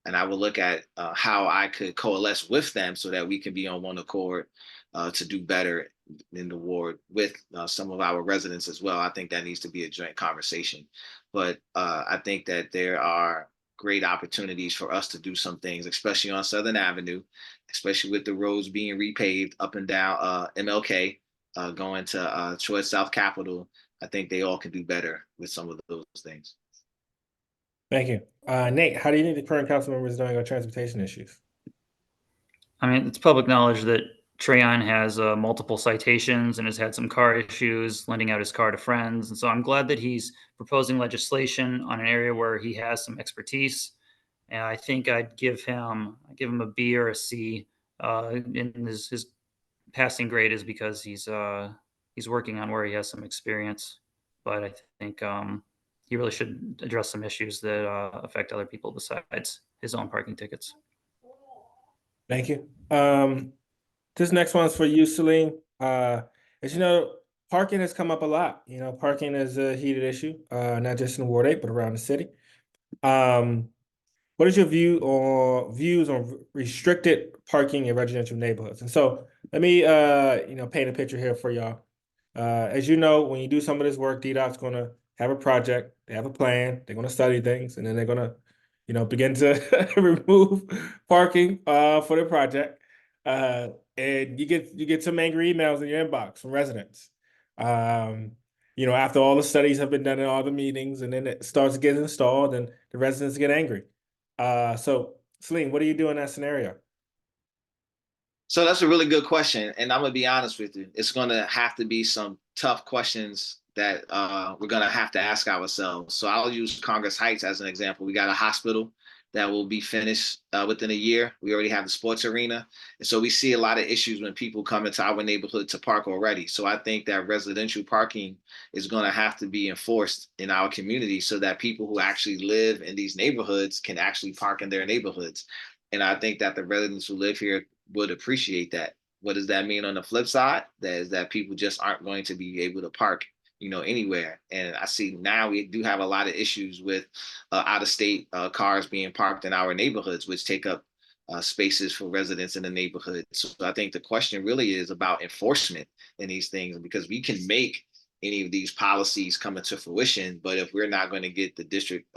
And I will look at how I could coalesce with them so that we can be on one accord to do better in the ward with some of our residents as well. I think that needs to be a joint conversation. But I think that there are great opportunities for us to do some things, especially on Southern Avenue, especially with the roads being repaved up and down MLK, going to towards South Capitol. I think they all can do better with some of those things. Thank you. Nate, how do you think the current council member is doing on transportation issues? I mean, it's public knowledge that Trayon has multiple citations and has had some car issues, lending out his car to friends. And so I'm glad that he's proposing legislation on an area where he has some expertise. And I think I'd give him a B or a C. In his passing grade is because he's working on where he has some experience. But I think he really should address some issues that affect other people besides his own parking tickets. Thank you. This next one's for you, Salim. As you know, parking has come up a lot. You know, parking is a heated issue, not just in Ward 8, but around the city. What is your views on restricted parking in residential neighborhoods? And so let me, paint a picture here for y'all. As you know, when you do some of this work, DDOT's going to have a project, they have a plan, they're gonna study things, and then they're gonna, begin to remove parking for their project. And you get some angry emails in your inbox from residents. After all the studies have been done in all the meetings, and then it starts to get installed, and the residents get angry. So Celine, what do you do in that scenario? So that's a really good question. And I'm gonna be honest with you. It's gonna have to be some tough questions that we're gonna have to ask ourselves. So I'll use Congress Heights as an example. We got a hospital that will be finished within a year. We already have the sports arena. And so we see a lot of issues when people come into our neighborhood to park already. So I think that residential parking is gonna have to be enforced in our community so that people who actually live in these neighborhoods can actually park in their neighborhoods. And I think that the residents who live here would appreciate that. What does that mean on the flip side? That is that people just aren't going to be able to park, anywhere. And I see now we do have a lot of issues with out-of-state cars being parked in our neighborhoods, which take up spaces for residents in the neighborhood. So I think the question really is about enforcement in these things, because we can make any of these policies come into fruition, but if we're not going to get the district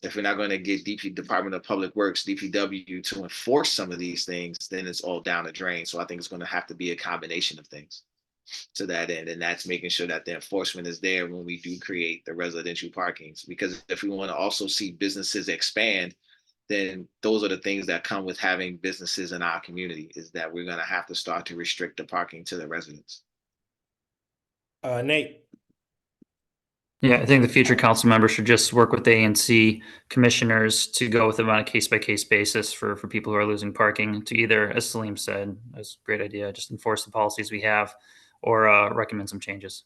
if we're not going to get Department of Public Works, DPW, to enforce some of these things, then it's all down the drain. So I think it's going to have to be a combination of things to that end. And that's making sure that the enforcement is there when we do create the residential parkings. Because if we want to also see businesses expand, then those are the things that come with having businesses in our community, is that we're going to have to start to restrict the parking to the residents. Nate. Yeah, I think the future council members should just work with the ANC commissioners to go with them on a case-by-case basis for people who are losing parking, to either, as Salim said, that's a great idea, just enforce the policies we have, or recommend some changes.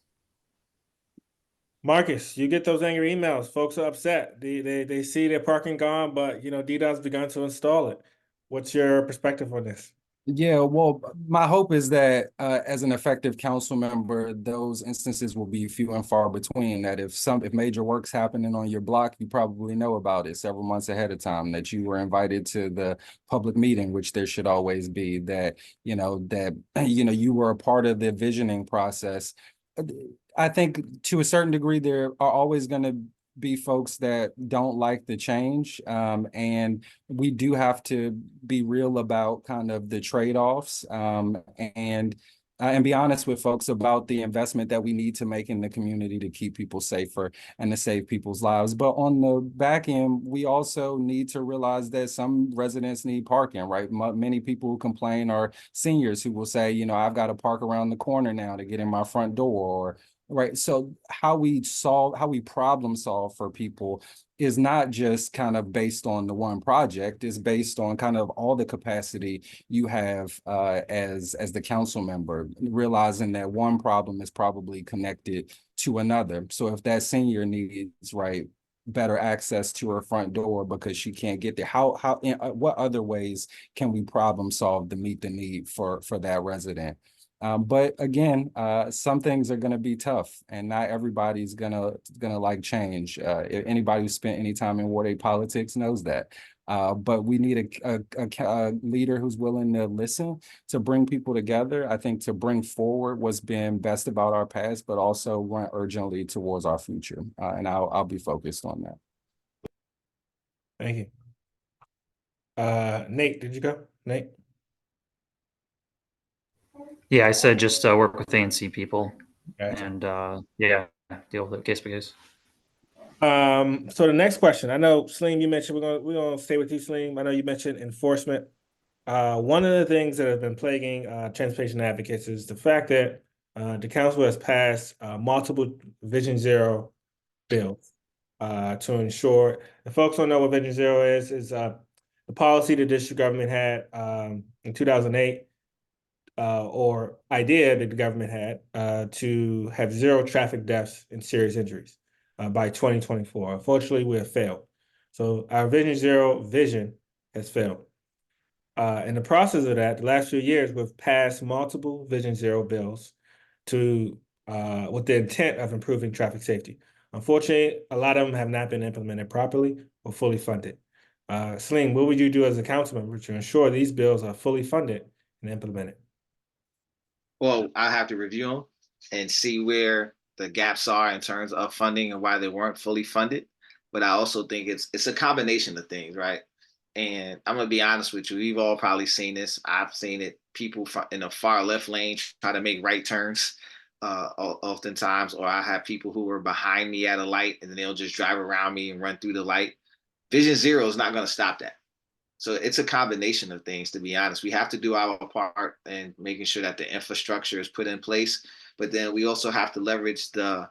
Marcus, you get those angry emails. Folks are upset. They see their parking gone, but DDOT's begun to install it. What's your perspective on this? Yeah, well, my hope is that as an effective council member, those instances will be few and far between. That if major work's happening on your block, you probably know about it several months ahead of time, that you were invited to the public meeting, which there should always be, that you were a part of the visioning process. I think to a certain degree, there are always going to be folks that don't like the change. And we do have to be real about kind of the trade-offs and be honest with folks about the investment that we need to make in the community to keep people safer and to save people's lives. But on the back end, we also need to realize that some residents need parking, right? Many people who complain are seniors who will say, I've got to park around the corner now to get in my front door, right. So how we problem solve for people is not just kind of based on the one project, it's based on kind of all the capacity you have as the council member, realizing that one problem is probably connected to another. So if that senior needs, right, better access to her front door because she can't get there, what other ways can we problem solve to meet the need for that resident? But again, some things are going to be tough, and not everybody's gonna like change. Anybody who spent any time in Ward 8 politics knows that. But we need a leader who's willing to listen, to bring people together. I think to bring forward what's been best about our past, but also run urgently towards our future. And I'll be focused on that. Thank you. Nate, did you go? Nate? Yeah, I said just work with ANC people, Gotcha. and deal with it case by case. So the next question, I know Salim, you mentioned we're gonna stay with you, Salim. I know you mentioned enforcement. One of the things that have been plaguing transportation advocates is the fact that the council has passed multiple Vision Zero bills to ensure. If folks don't know what Vision Zero is the policy the district government had in 2008. Or idea that the government had to have zero traffic deaths and serious injuries by 2024. Unfortunately, we have failed. So our Vision Zero vision has failed. In the process of that, the last few years, we've passed multiple Vision Zero bills with the intent of improving traffic safety. Unfortunately, a lot of them have not been implemented properly or fully funded. Salim, what would you do as a council member to ensure these bills are fully funded and implemented? Well, I have to review them and see where the gaps are in terms of funding and why they weren't fully funded. But I also think it's a combination of things, right? And I'm gonna be honest with you, we've all probably seen this. I've seen it. People in the far left lane try to make right turns, oftentimes, or I have people who are behind me at a light and then they'll just drive around me and run through the light. Vision Zero is not going to stop that. So it's a combination of things, to be honest. We have to do our part in making sure that the infrastructure is put in place, but then we also have to leverage the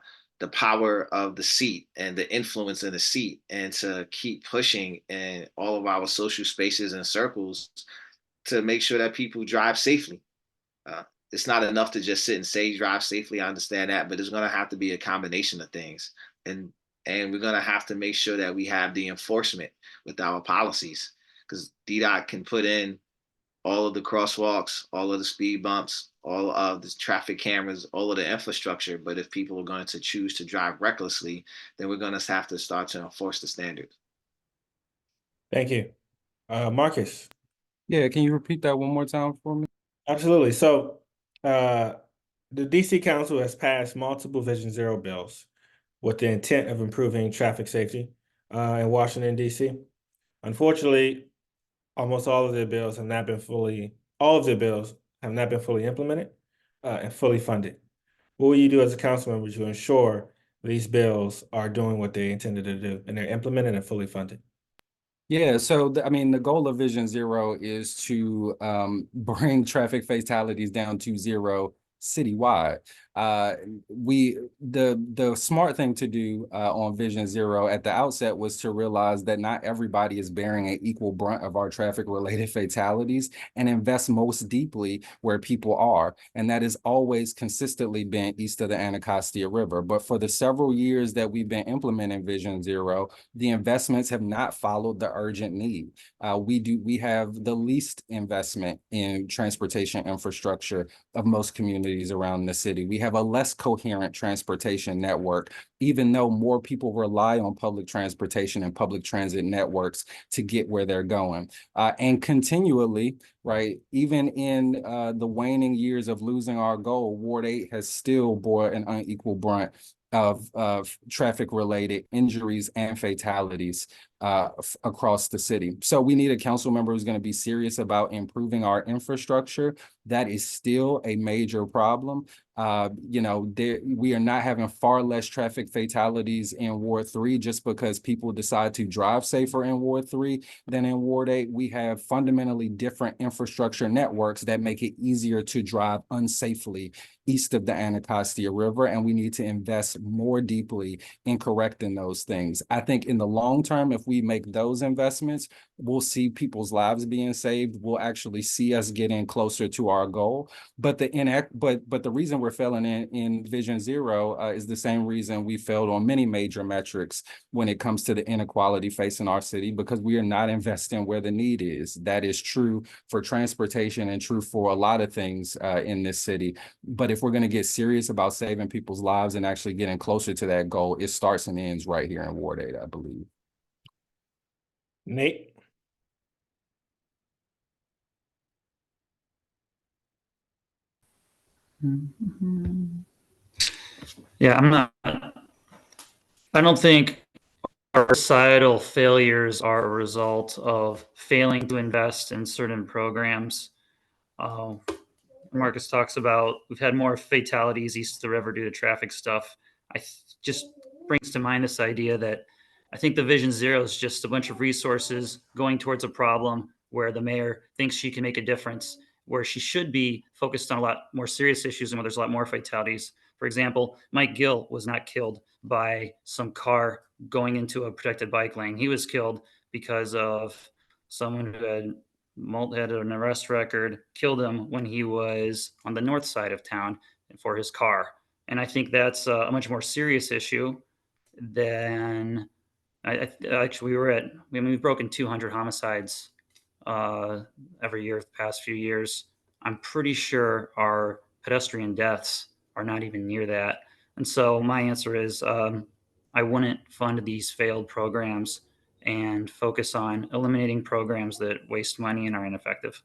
power of the seat and the influence in the seat, and to keep pushing in all of our social spaces and circles to make sure that people drive safely. Uh, it's not enough to just sit and say drive safely. I understand that, but it's going to have to be a combination of things, and we're going to have to make sure that we have the enforcement with our policies, because DDOT can put in all of the crosswalks, all of the speed bumps, all of the traffic cameras, all of the infrastructure. But if people are going to choose to drive recklessly, then we're going to have to start to enforce the standards. Thank you. Marcus. Yeah, can you repeat that one more time for me? Absolutely. So the DC Council has passed multiple Vision Zero bills with the intent of improving traffic safety in Washington, DC. Unfortunately, almost all of their bills have not been fully implemented and fully funded. What will you do as a council member to ensure these bills are doing what they intended to do and they're implemented and fully funded? Yeah, so I mean, the goal of Vision Zero is to bring traffic fatalities down to zero citywide. The smart thing to do on Vision Zero at the outset was to realize that not everybody is bearing an equal brunt of our traffic related fatalities, and invest most deeply where people are. And that has always consistently been east of the Anacostia River. But for the several years that we've been implementing Vision Zero, the investments have not followed the urgent need. We have the least investment in transportation infrastructure of most communities around the city. We have a less coherent transportation network, even though more people rely on public transportation and public transit networks to get where they're going. And continually, right, even in the waning years of losing our goal, Ward 8 has still bore an unequal brunt of traffic-related injuries and fatalities across the city. So we need a council member who's going to be serious about improving our infrastructure. That is still a major problem. We are not having far less traffic fatalities in Ward 3 just because people decide to drive safer in Ward 3 than in Ward 8. We have fundamentally different infrastructure networks that make it easier to drive unsafely east of the Anacostia River, and we need to invest more deeply in correcting those things. I think in the long term, if we make those investments, we'll see people's lives being saved. We'll actually see us getting closer to our goal. But the reason we're failing in Vision Zero is the same reason we failed on many major metrics when it comes to the inequality facing our city, because we are not investing where the need is. That is true for transportation and true for a lot of things in this city. But if we're going to get serious about saving people's lives and actually getting closer to that goal, it starts and ends right here in Ward 8, I believe. Nate? Yeah, I don't think our societal failures are a result of failing to invest in certain programs. Marcus talks about we've had more fatalities east of the river due to traffic stuff. Just brings to mind this idea that I think the Vision Zero is just a bunch of resources going towards a problem where the mayor thinks she can make a difference, where she should be focused on a lot more serious issues and where there's a lot more fatalities. For example, Mike Gill was not killed by some car going into a protected bike lane. He was killed because of someone who had an arrest record, killed him when he was on the north side of town for his car. And I think that's a much more serious issue than we've broken 200 homicides every year the past few years. I'm pretty sure our pedestrian deaths are not even near that. And so my answer is I wouldn't fund these failed programs and focus on eliminating programs that waste money and are ineffective.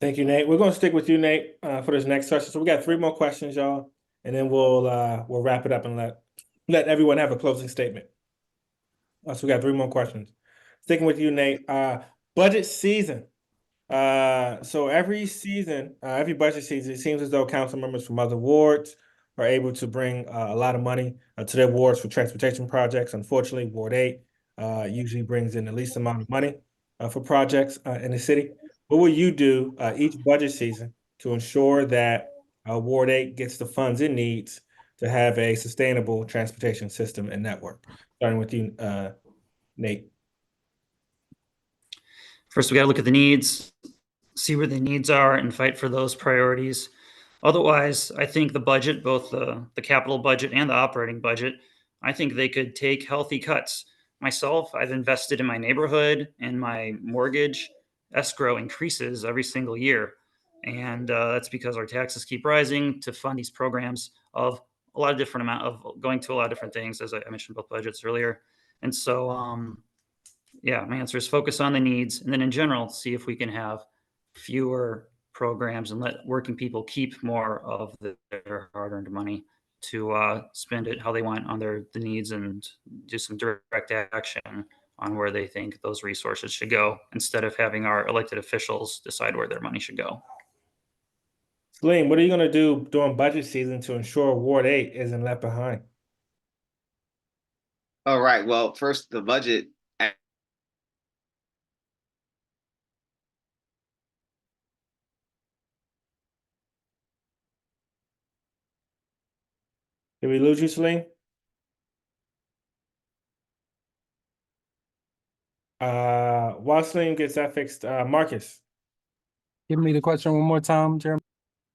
Thank you, Nate. We're going to stick with you, Nate, for this next question. So we got 3 more questions, y'all. and then we'll wrap it up and let everyone have a closing statement. So we got 3 more questions. Sticking with you, Nate. Budget season. So every season, every budget season, it seems as though council members from other wards are able to bring a lot of money to their wards for transportation projects. Unfortunately, Ward 8 usually brings in the least amount of money for projects in the city. What will you do each budget season to ensure that Ward 8 gets the funds it needs to have a sustainable transportation system and network? Starting with you, Nate. First, we got to look at the needs, see where the needs are, and fight for those priorities. Otherwise, I think the budget, both the capital budget and the operating budget, I think they could take healthy cuts. Myself, I've invested in my neighborhood, and my mortgage escrow increases every single year. And that's because our taxes keep rising to fund these programs of a lot of different amount of going to a lot of different things, as I mentioned both budgets earlier. And so, yeah, my answer is focus on the needs, and then in general, see if we can have fewer programs and let working people keep more of their hard-earned money to spend it how they want on the needs, and do some direct action on where they think those resources should go, instead of having our elected officials decide where their money should go. Salim, what are you going to do during budget season to ensure Ward 8 isn't left behind? All right. Well, first, the budget. Did we lose you, Salim? While Salim gets that fixed, Marcus. Give me the question one more time, Jeremy.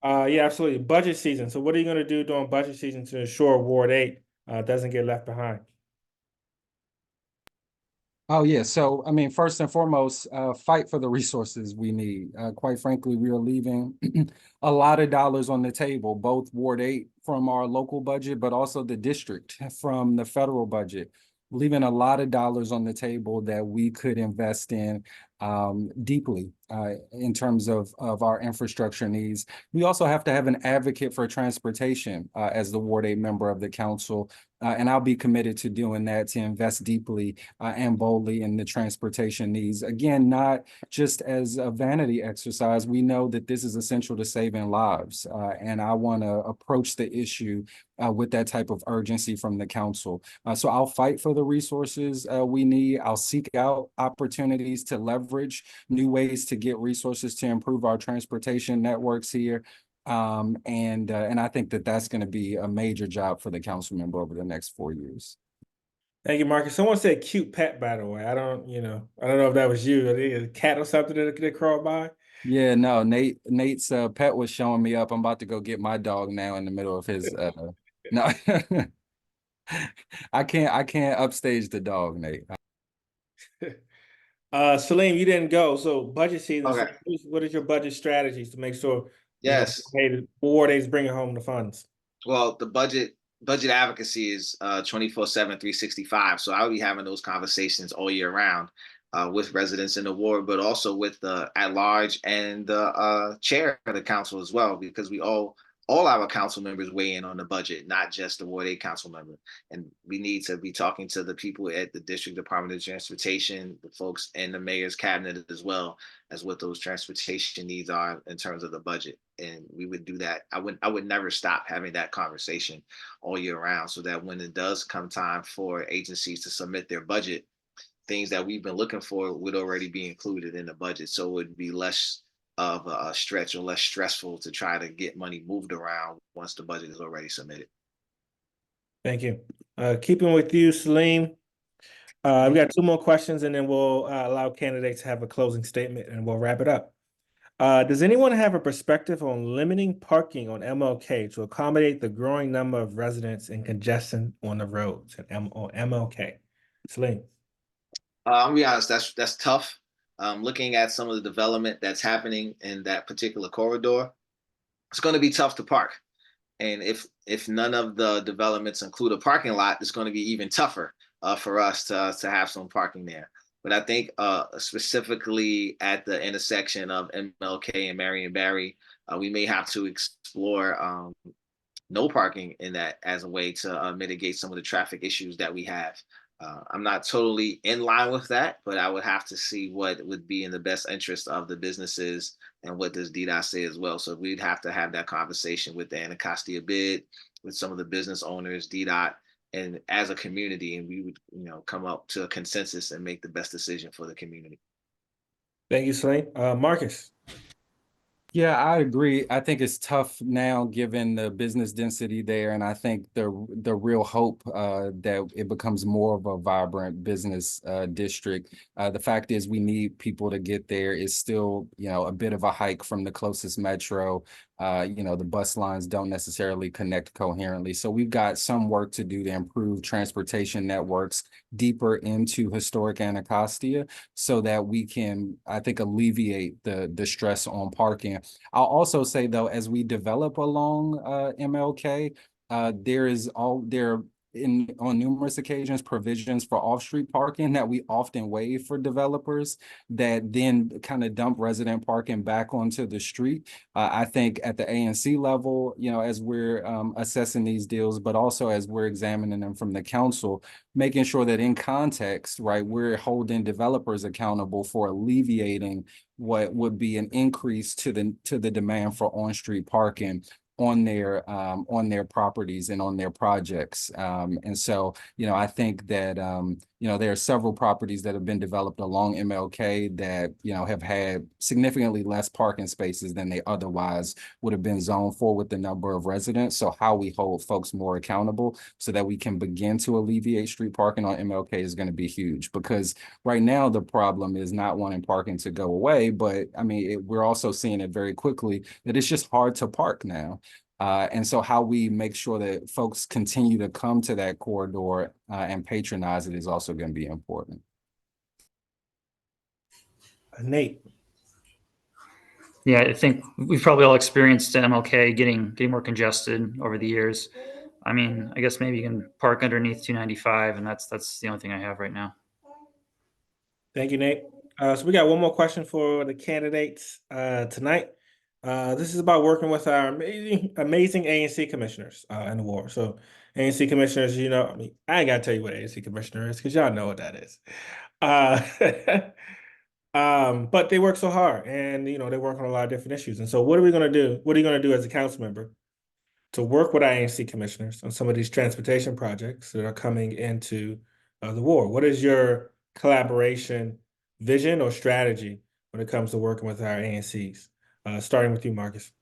Yeah, absolutely. Budget season. So what are you going to do during budget season to ensure Ward 8 doesn't get left behind? Oh, yeah. So, I mean, first and foremost, fight for the resources we need. Quite frankly, we are leaving a lot of dollars on the table, both Ward 8 from our local budget, but also the district from the federal budget, leaving a lot of dollars on the table that we could invest in deeply in terms of our infrastructure needs. We also have to have an advocate for transportation as the Ward 8 member of the council. And I'll be committed to doing that, to invest deeply and boldly in the transportation needs. Again, not just as a vanity exercise. We know that this is essential to saving lives. And I want to approach the issue with that type of urgency from the council. So I'll fight for the resources we need. I'll seek out opportunities to leverage new ways to get resources to improve our transportation networks here. And I think that that's going to be a major job for the council member over the next 4 years. Thank you, Marcus. Someone said cute pet, by the way. I don't know if that was you. A cat or something that crawled by. Yeah, no, Nate's pet was showing me up. I'm about to go get my dog now in the middle of his no. I can't upstage the dog, Nate. Salim, you didn't go. So budget season. Okay. So what is your budget strategies to make sure Yes. Ward 8 is bringing home the funds? Well, the budget advocacy is 24/7, 365. So I will be having those conversations all year round with residents in the ward, but also with the at large and the chair of the council as well, because we all our council members weigh in on the budget, not just the Ward 8 council member. And we need to be talking to the people at the District Department of Transportation, the folks in the mayor's cabinet, as well as what those transportation needs are in terms of the budget. And we would do that. I would never stop having that conversation all year round, so that when it does come time for agencies to submit their budget, things that we've been looking for would already be included in the budget. So it would be less of a stretch or less stressful to try to get money moved around once the budget is already submitted. Thank you. Keeping with you, Salim. We got 2 more questions, and then we'll allow candidates to have a closing statement, and we'll wrap it up. Does anyone have a perspective on limiting parking on MLK to accommodate the growing number of residents and congestion on the roads on MLK? Salim. I'll be honest, that's tough. Looking at some of the development that's happening in that particular corridor, it's going to be tough to park. And if none of the developments include a parking lot, it's going to be even tougher for us to have some parking there. But I think specifically at the intersection of MLK and Marion Barry, we may have to explore no parking in that as a way to mitigate some of the traffic issues that we have. I'm not totally in line with that, but I would have to see what would be in the best interest of the businesses and what does DDOT say as well. So we'd have to have that conversation with the Anacostia bid, with some of the business owners, DDOT, and as a community, and we would, come up to a consensus and make the best decision for the community. Thank you, Celine. Marcus. Yeah, I agree. I think it's tough now given the business density there, and I think the real hope that it becomes more of a vibrant business district. The fact is, we need people to get there. It's still, a bit of a hike from the closest metro. The bus lines don't necessarily connect coherently, so we've got some work to do to improve transportation networks deeper into historic Anacostia, so that we can, I think, alleviate the stress on parking. I'll also say, though, as we develop along MLK, there on numerous occasions provisions for off-street parking that we often waive for developers that then kind of dump resident parking back onto the street. I think at the ANC level, as we're assessing these deals, but also as we're examining them from the council, making sure that in context, right, we're holding developers accountable for alleviating what would be an increase to the demand for on-street parking on their properties and on their projects. And so, I think that, there are several properties that have been developed along MLK that, have had significantly less parking spaces than they otherwise would have been zoned for with the number of residents. So how we hold folks more accountable so that we can begin to alleviate street parking on MLK is going to be huge, because right now the problem is not wanting parking to go away, but I mean, we're also seeing it very quickly that it's just hard to park now. And so how we make sure that folks continue to come to that corridor and patronize it is also going to be important. Nate. Yeah, I think we've probably all experienced MLK getting more congested over the years. I mean, I guess maybe you can park underneath 295, and that's the only thing I have right now. Thank you, Nate. So we got one more question for the candidates tonight. This is about working with our amazing ANC commissioners in the ward. So ANC commissioners, I mean, I ain't gotta tell you what ANC commissioner is because y'all know what that is. But they work so hard, and they work on a lot of different issues. And so what are we gonna do? What are you gonna do as a council member to work with our ANC commissioners on some of these transportation projects that are coming into the ward? What is your collaboration vision or strategy when it comes to working with our ANCs? Starting with you, Marcus.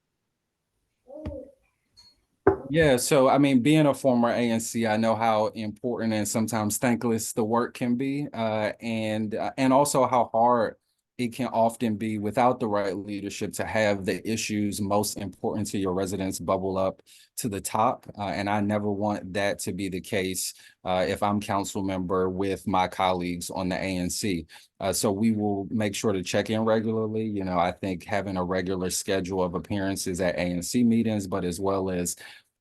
Yeah, so I mean, being a former ANC, I know how important and sometimes thankless the work can be, and also how hard it can often be without the right leadership to have the issues most important to your residents bubble up to the top. And I never want that to be the case if I'm council member with my colleagues on the ANC. So we will make sure to check in regularly. I think having a regular schedule of appearances at ANC meetings, but as well as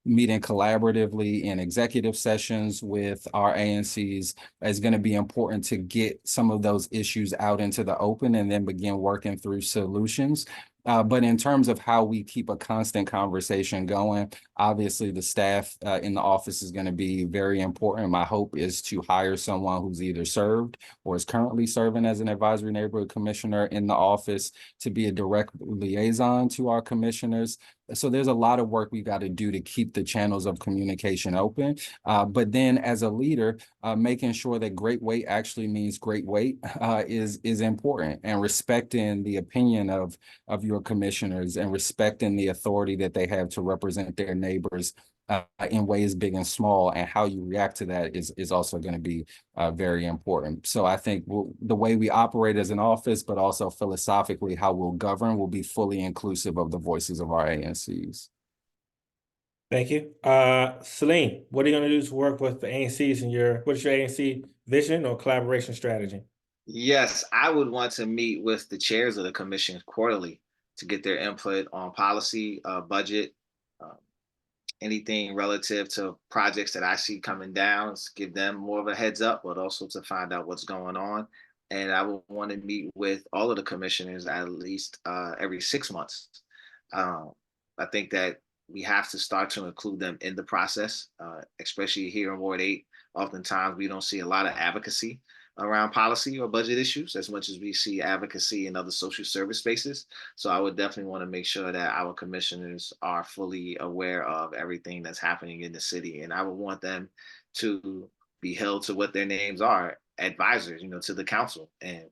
meeting collaboratively in executive sessions with our ANCs is going to be important to get some of those issues out into the open and then begin working through solutions. But in terms of how we keep a constant conversation going, obviously the staff in the office is going to be very important. My hope is to hire someone who's either served or is currently serving as an advisory neighborhood commissioner in the office to be a direct liaison to our commissioners. So there's a lot of work we got to do to keep the channels of communication open. But then as a leader, making sure that great weight actually means great weight is important, and respecting the opinion of your commissioners and respecting the authority that they have to represent their neighbors in ways big and small, and how you react to that is also going to be very important. So I think the way we operate as an office, but also philosophically how we'll govern, will be fully inclusive of the voices of our ANCs. Thank you. Celine, what are you going to do to work with the ANCs and what's your ANC vision or collaboration strategy? Yes, I would want to meet with the chairs of the commission quarterly to get their input on policy, budget, anything relative to projects that I see coming down, give them more of a heads up, but also to find out what's going on. And I would want to meet with all of the commissioners at least every 6 months. I think that we have to start to include them in the process, especially here in Ward 8. Oftentimes, we don't see a lot of advocacy around policy or budget issues as much as we see advocacy in other social service spaces. So I would definitely want to make sure that our commissioners are fully aware of everything that's happening in the city. And I would want them to be held to what their names are, advisors, to the council. And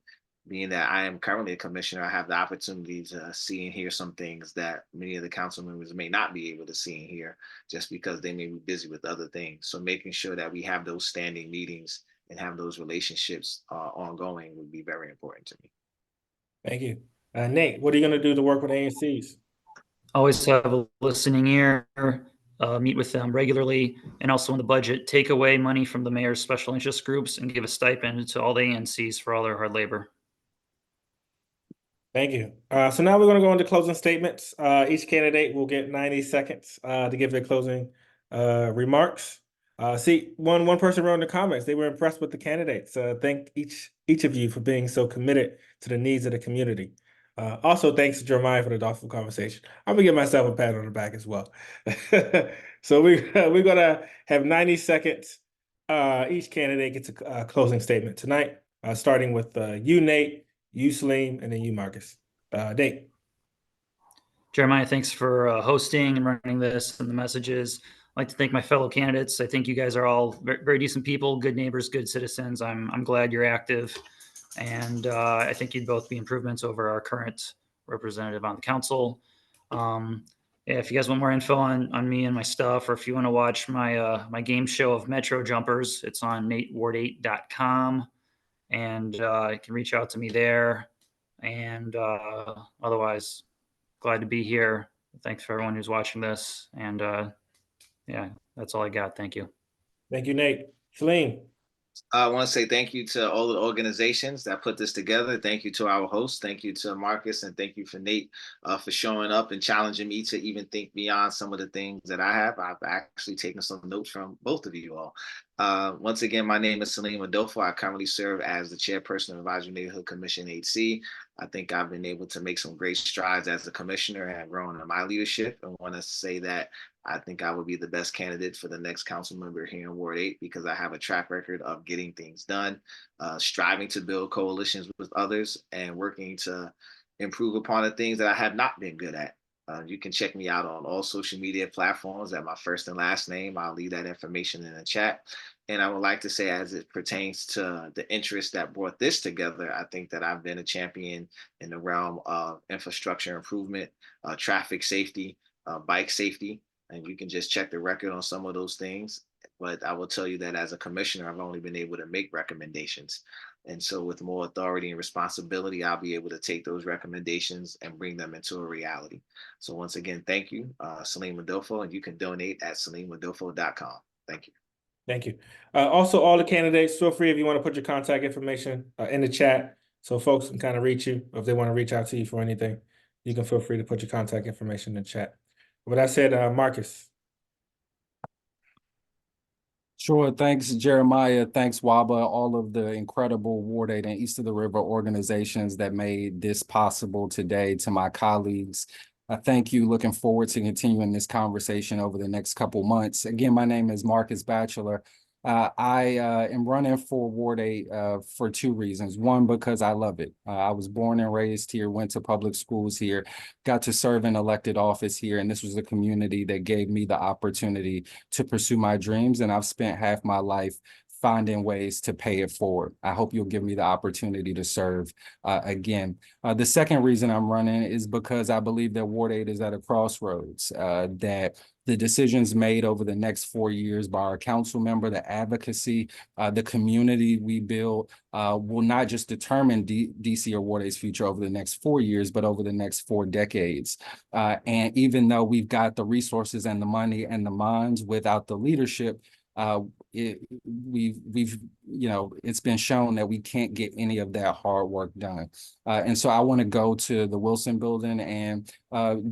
being that I am currently a commissioner, I have the opportunity to see and hear some things that many of the council members may not be able to see and hear just because they may be busy with other things. So making sure that we have those standing meetings and have those relationships ongoing would be very important to me. Thank you. Nate, what are you going to do to work with ANCs? Always have a listening ear, meet with them regularly, and also in the budget, take away money from the mayor's special interest groups and give a stipend to all the ANCs for all their hard labor. Thank you. So now we're going to go into closing statements. Each candidate will get 90 seconds to give their closing remarks. See, one person wrote in the comments, they were impressed with the candidates. Thank each of you for being so committed to the needs of the community. Also, thanks to Jeremiah for the thoughtful conversation. I'm gonna give myself a pat on the back as well. So we're gonna have 90 seconds. Each candidate gets a closing statement tonight, starting with you, Nate, you, Salim, and then you, Marcus. Nate. Jeremiah, thanks for hosting and running this and the messages. I'd like to thank my fellow candidates. I think you guys are all very, very decent people, good neighbors, good citizens. I'm glad you're active. And I think you'd both be improvements over our current representative on the council. If you guys want more info on me and my stuff, or if you want to watch my game show of Metro Jumpers, it's on nateward8.com, and you can reach out to me there. And otherwise, glad to be here. Thanks for everyone who's watching this. And yeah, that's all I got. Thank you. Thank you, Nate. Salim. I want to say thank you to all the organizations that put this together. Thank you to our host. Thank you to Marcus, and thank you for Nate for showing up and challenging me to even think beyond some of the things that I have. I've actually taken some notes from both of you all. Once again, my name is Salim Adolfo. I currently serve as the chairperson of Advisory Neighborhood Commission 8C. I think I've been able to make some great strides as a commissioner and have grown in my leadership. I want to say that I think I would be the best candidate for the next council member here in Ward 8 because I have a track record of getting things done, striving to build coalitions with others, and working to improve upon the things that I have not been good at. You can check me out on all social media platforms at my first and last name. I'll leave that information in the chat. And I would like to say, as it pertains to the interest that brought this together, I think that I've been a champion in the realm of infrastructure improvement, traffic safety, bike safety. And you can just check the record on some of those things. But I will tell you that as a commissioner, I've only been able to make recommendations. And so with more authority and responsibility, I'll be able to take those recommendations and bring them into a reality. So once again, thank you, Salim Adolfo, and you can donate at salimadolfo.com. Thank you. Thank you. Also, all the candidates, feel free if you want to put your contact information in the chat so folks can kind of reach you. If they want to reach out to you for anything, you can feel free to put your contact information in the chat. With that said, Marcus. Sure. Thanks, Jeremiah. Thanks, WABA, all of the incredible Ward 8 and East of the River organizations that made this possible today. To my colleagues, I thank you. Looking forward to continuing this conversation over the next couple months. Again, my name is Marcus Batchelor. I am running for Ward 8 for two reasons. One, because I love it. I was born and raised here, went to public schools here, got to serve in elected office here, and this was a community that gave me the opportunity to pursue my dreams, and I've spent half my life finding ways to pay it forward. I hope you'll give me the opportunity to serve again. The second reason I'm running is because I believe that Ward 8 is at a crossroads, that the decisions made over the next 4 years by our council member, the advocacy, the community we build will not just determine DC or Ward 8's future over the next 4 years, but over the next 4 decades. And even though we've got the resources and the money and the minds, without the leadership, it's been shown that we can't get any of that hard work done. And so I want to go to the Wilson building and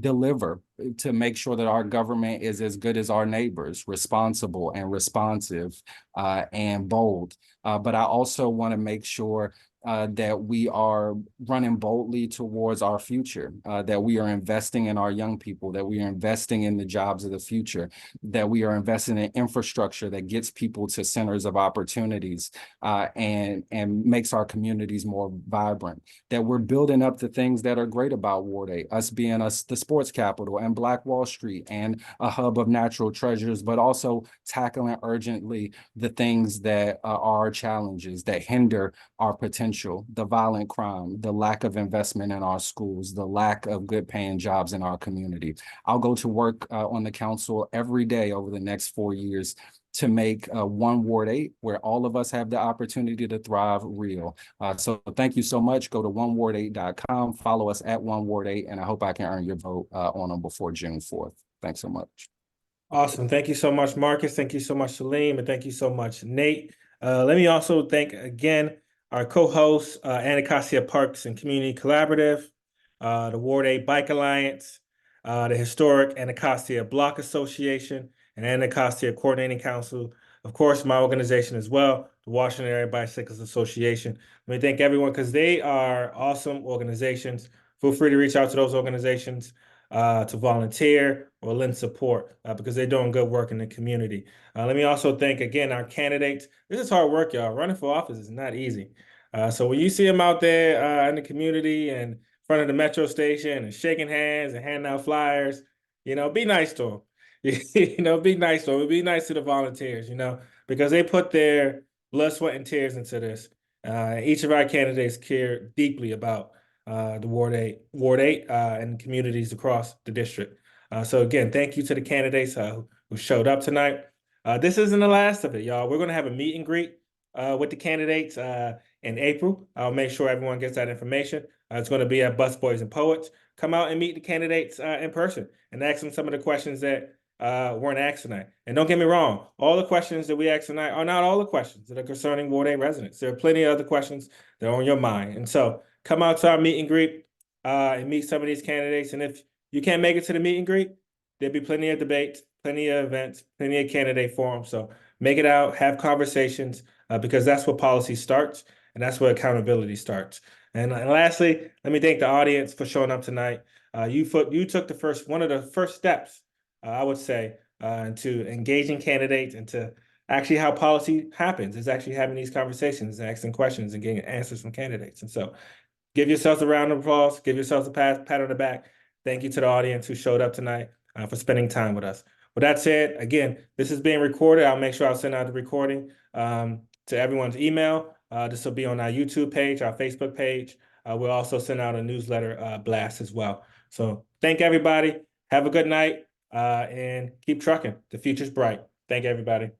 deliver to make sure that our government is as good as our neighbors, responsible and responsive and bold. But I also want to make sure that we are running boldly towards our future, that we are investing in our young people, that we are investing in the jobs of the future, that we are investing in infrastructure that gets people to centers of opportunities and makes our communities more vibrant, that we're building up the things that are great about Ward 8, us being the sports capital and Black Wall Street and a hub of natural treasures, but also tackling urgently the things that are our challenges that hinder our potential, the violent crime, the lack of investment in our schools, the lack of good paying jobs in our community. I'll go to work on the council every day over the next 4 years to make One Ward 8, where all of us have the opportunity to thrive, real. So thank you so much. Go to oneward8.com, follow us at One Ward 8, and I hope I can earn your vote on them before June 4th. Thanks so much. Awesome. Thank you so much, Marcus. Thank you so much, Salim. And thank you so much, Nate. Let me also thank again our co-hosts, Anacostia Parks and Community Collaborative, the Ward 8 Bike Alliance, the Historic Anacostia Block Association, and Anacostia Coordinating Council. Of course, my organization as well, the Washington Area Bicyclist Association. Let me thank everyone because they are awesome organizations. Feel free to reach out to those organizations to volunteer or lend support because they're doing good work in the community. Let me also thank again our candidates. This is hard work, y'all. Running for office is not easy. So when you see them out there in the community and in front of the metro station and shaking hands and handing out flyers, be nice to them. Be nice to them. Be nice to the volunteers, because they put their blood, sweat, and tears into this. Each of our candidates care deeply about the Ward 8 and communities across the district. So again, thank you to the candidates who showed up tonight. This isn't the last of it, y'all. We're going to have a meet and greet with the candidates in April. I'll make sure everyone gets that information. It's going to be at Busboys and Poets. Come out and meet the candidates in person and ask them some of the questions that weren't asked tonight. And don't get me wrong, all the questions that we asked tonight are not all the questions that are concerning Ward 8 residents. There are plenty of other questions that are on your mind. And so come out to our meet and greet and meet some of these candidates. And if you can't make it to the meet and greet, there'll be plenty of debates, plenty of events, plenty of candidate forums. So make it out, have conversations, because that's where policy starts and that's where accountability starts. And lastly, let me thank the audience for showing up tonight. You took one of the first steps, I would say, into engaging candidates and to actually how policy happens is actually having these conversations and asking questions and getting answers from candidates. And so give yourselves a round of applause, give yourselves a pat on the back. Thank you to the audience who showed up tonight for spending time with us. With that said, again, this is being recorded. I'll make sure I'll send out the recording to everyone's email. This will be on our YouTube page, our Facebook page. We'll also send out a newsletter blast as well. So thank everybody. Have a good night and keep trucking. The future's bright. Thank you, everybody.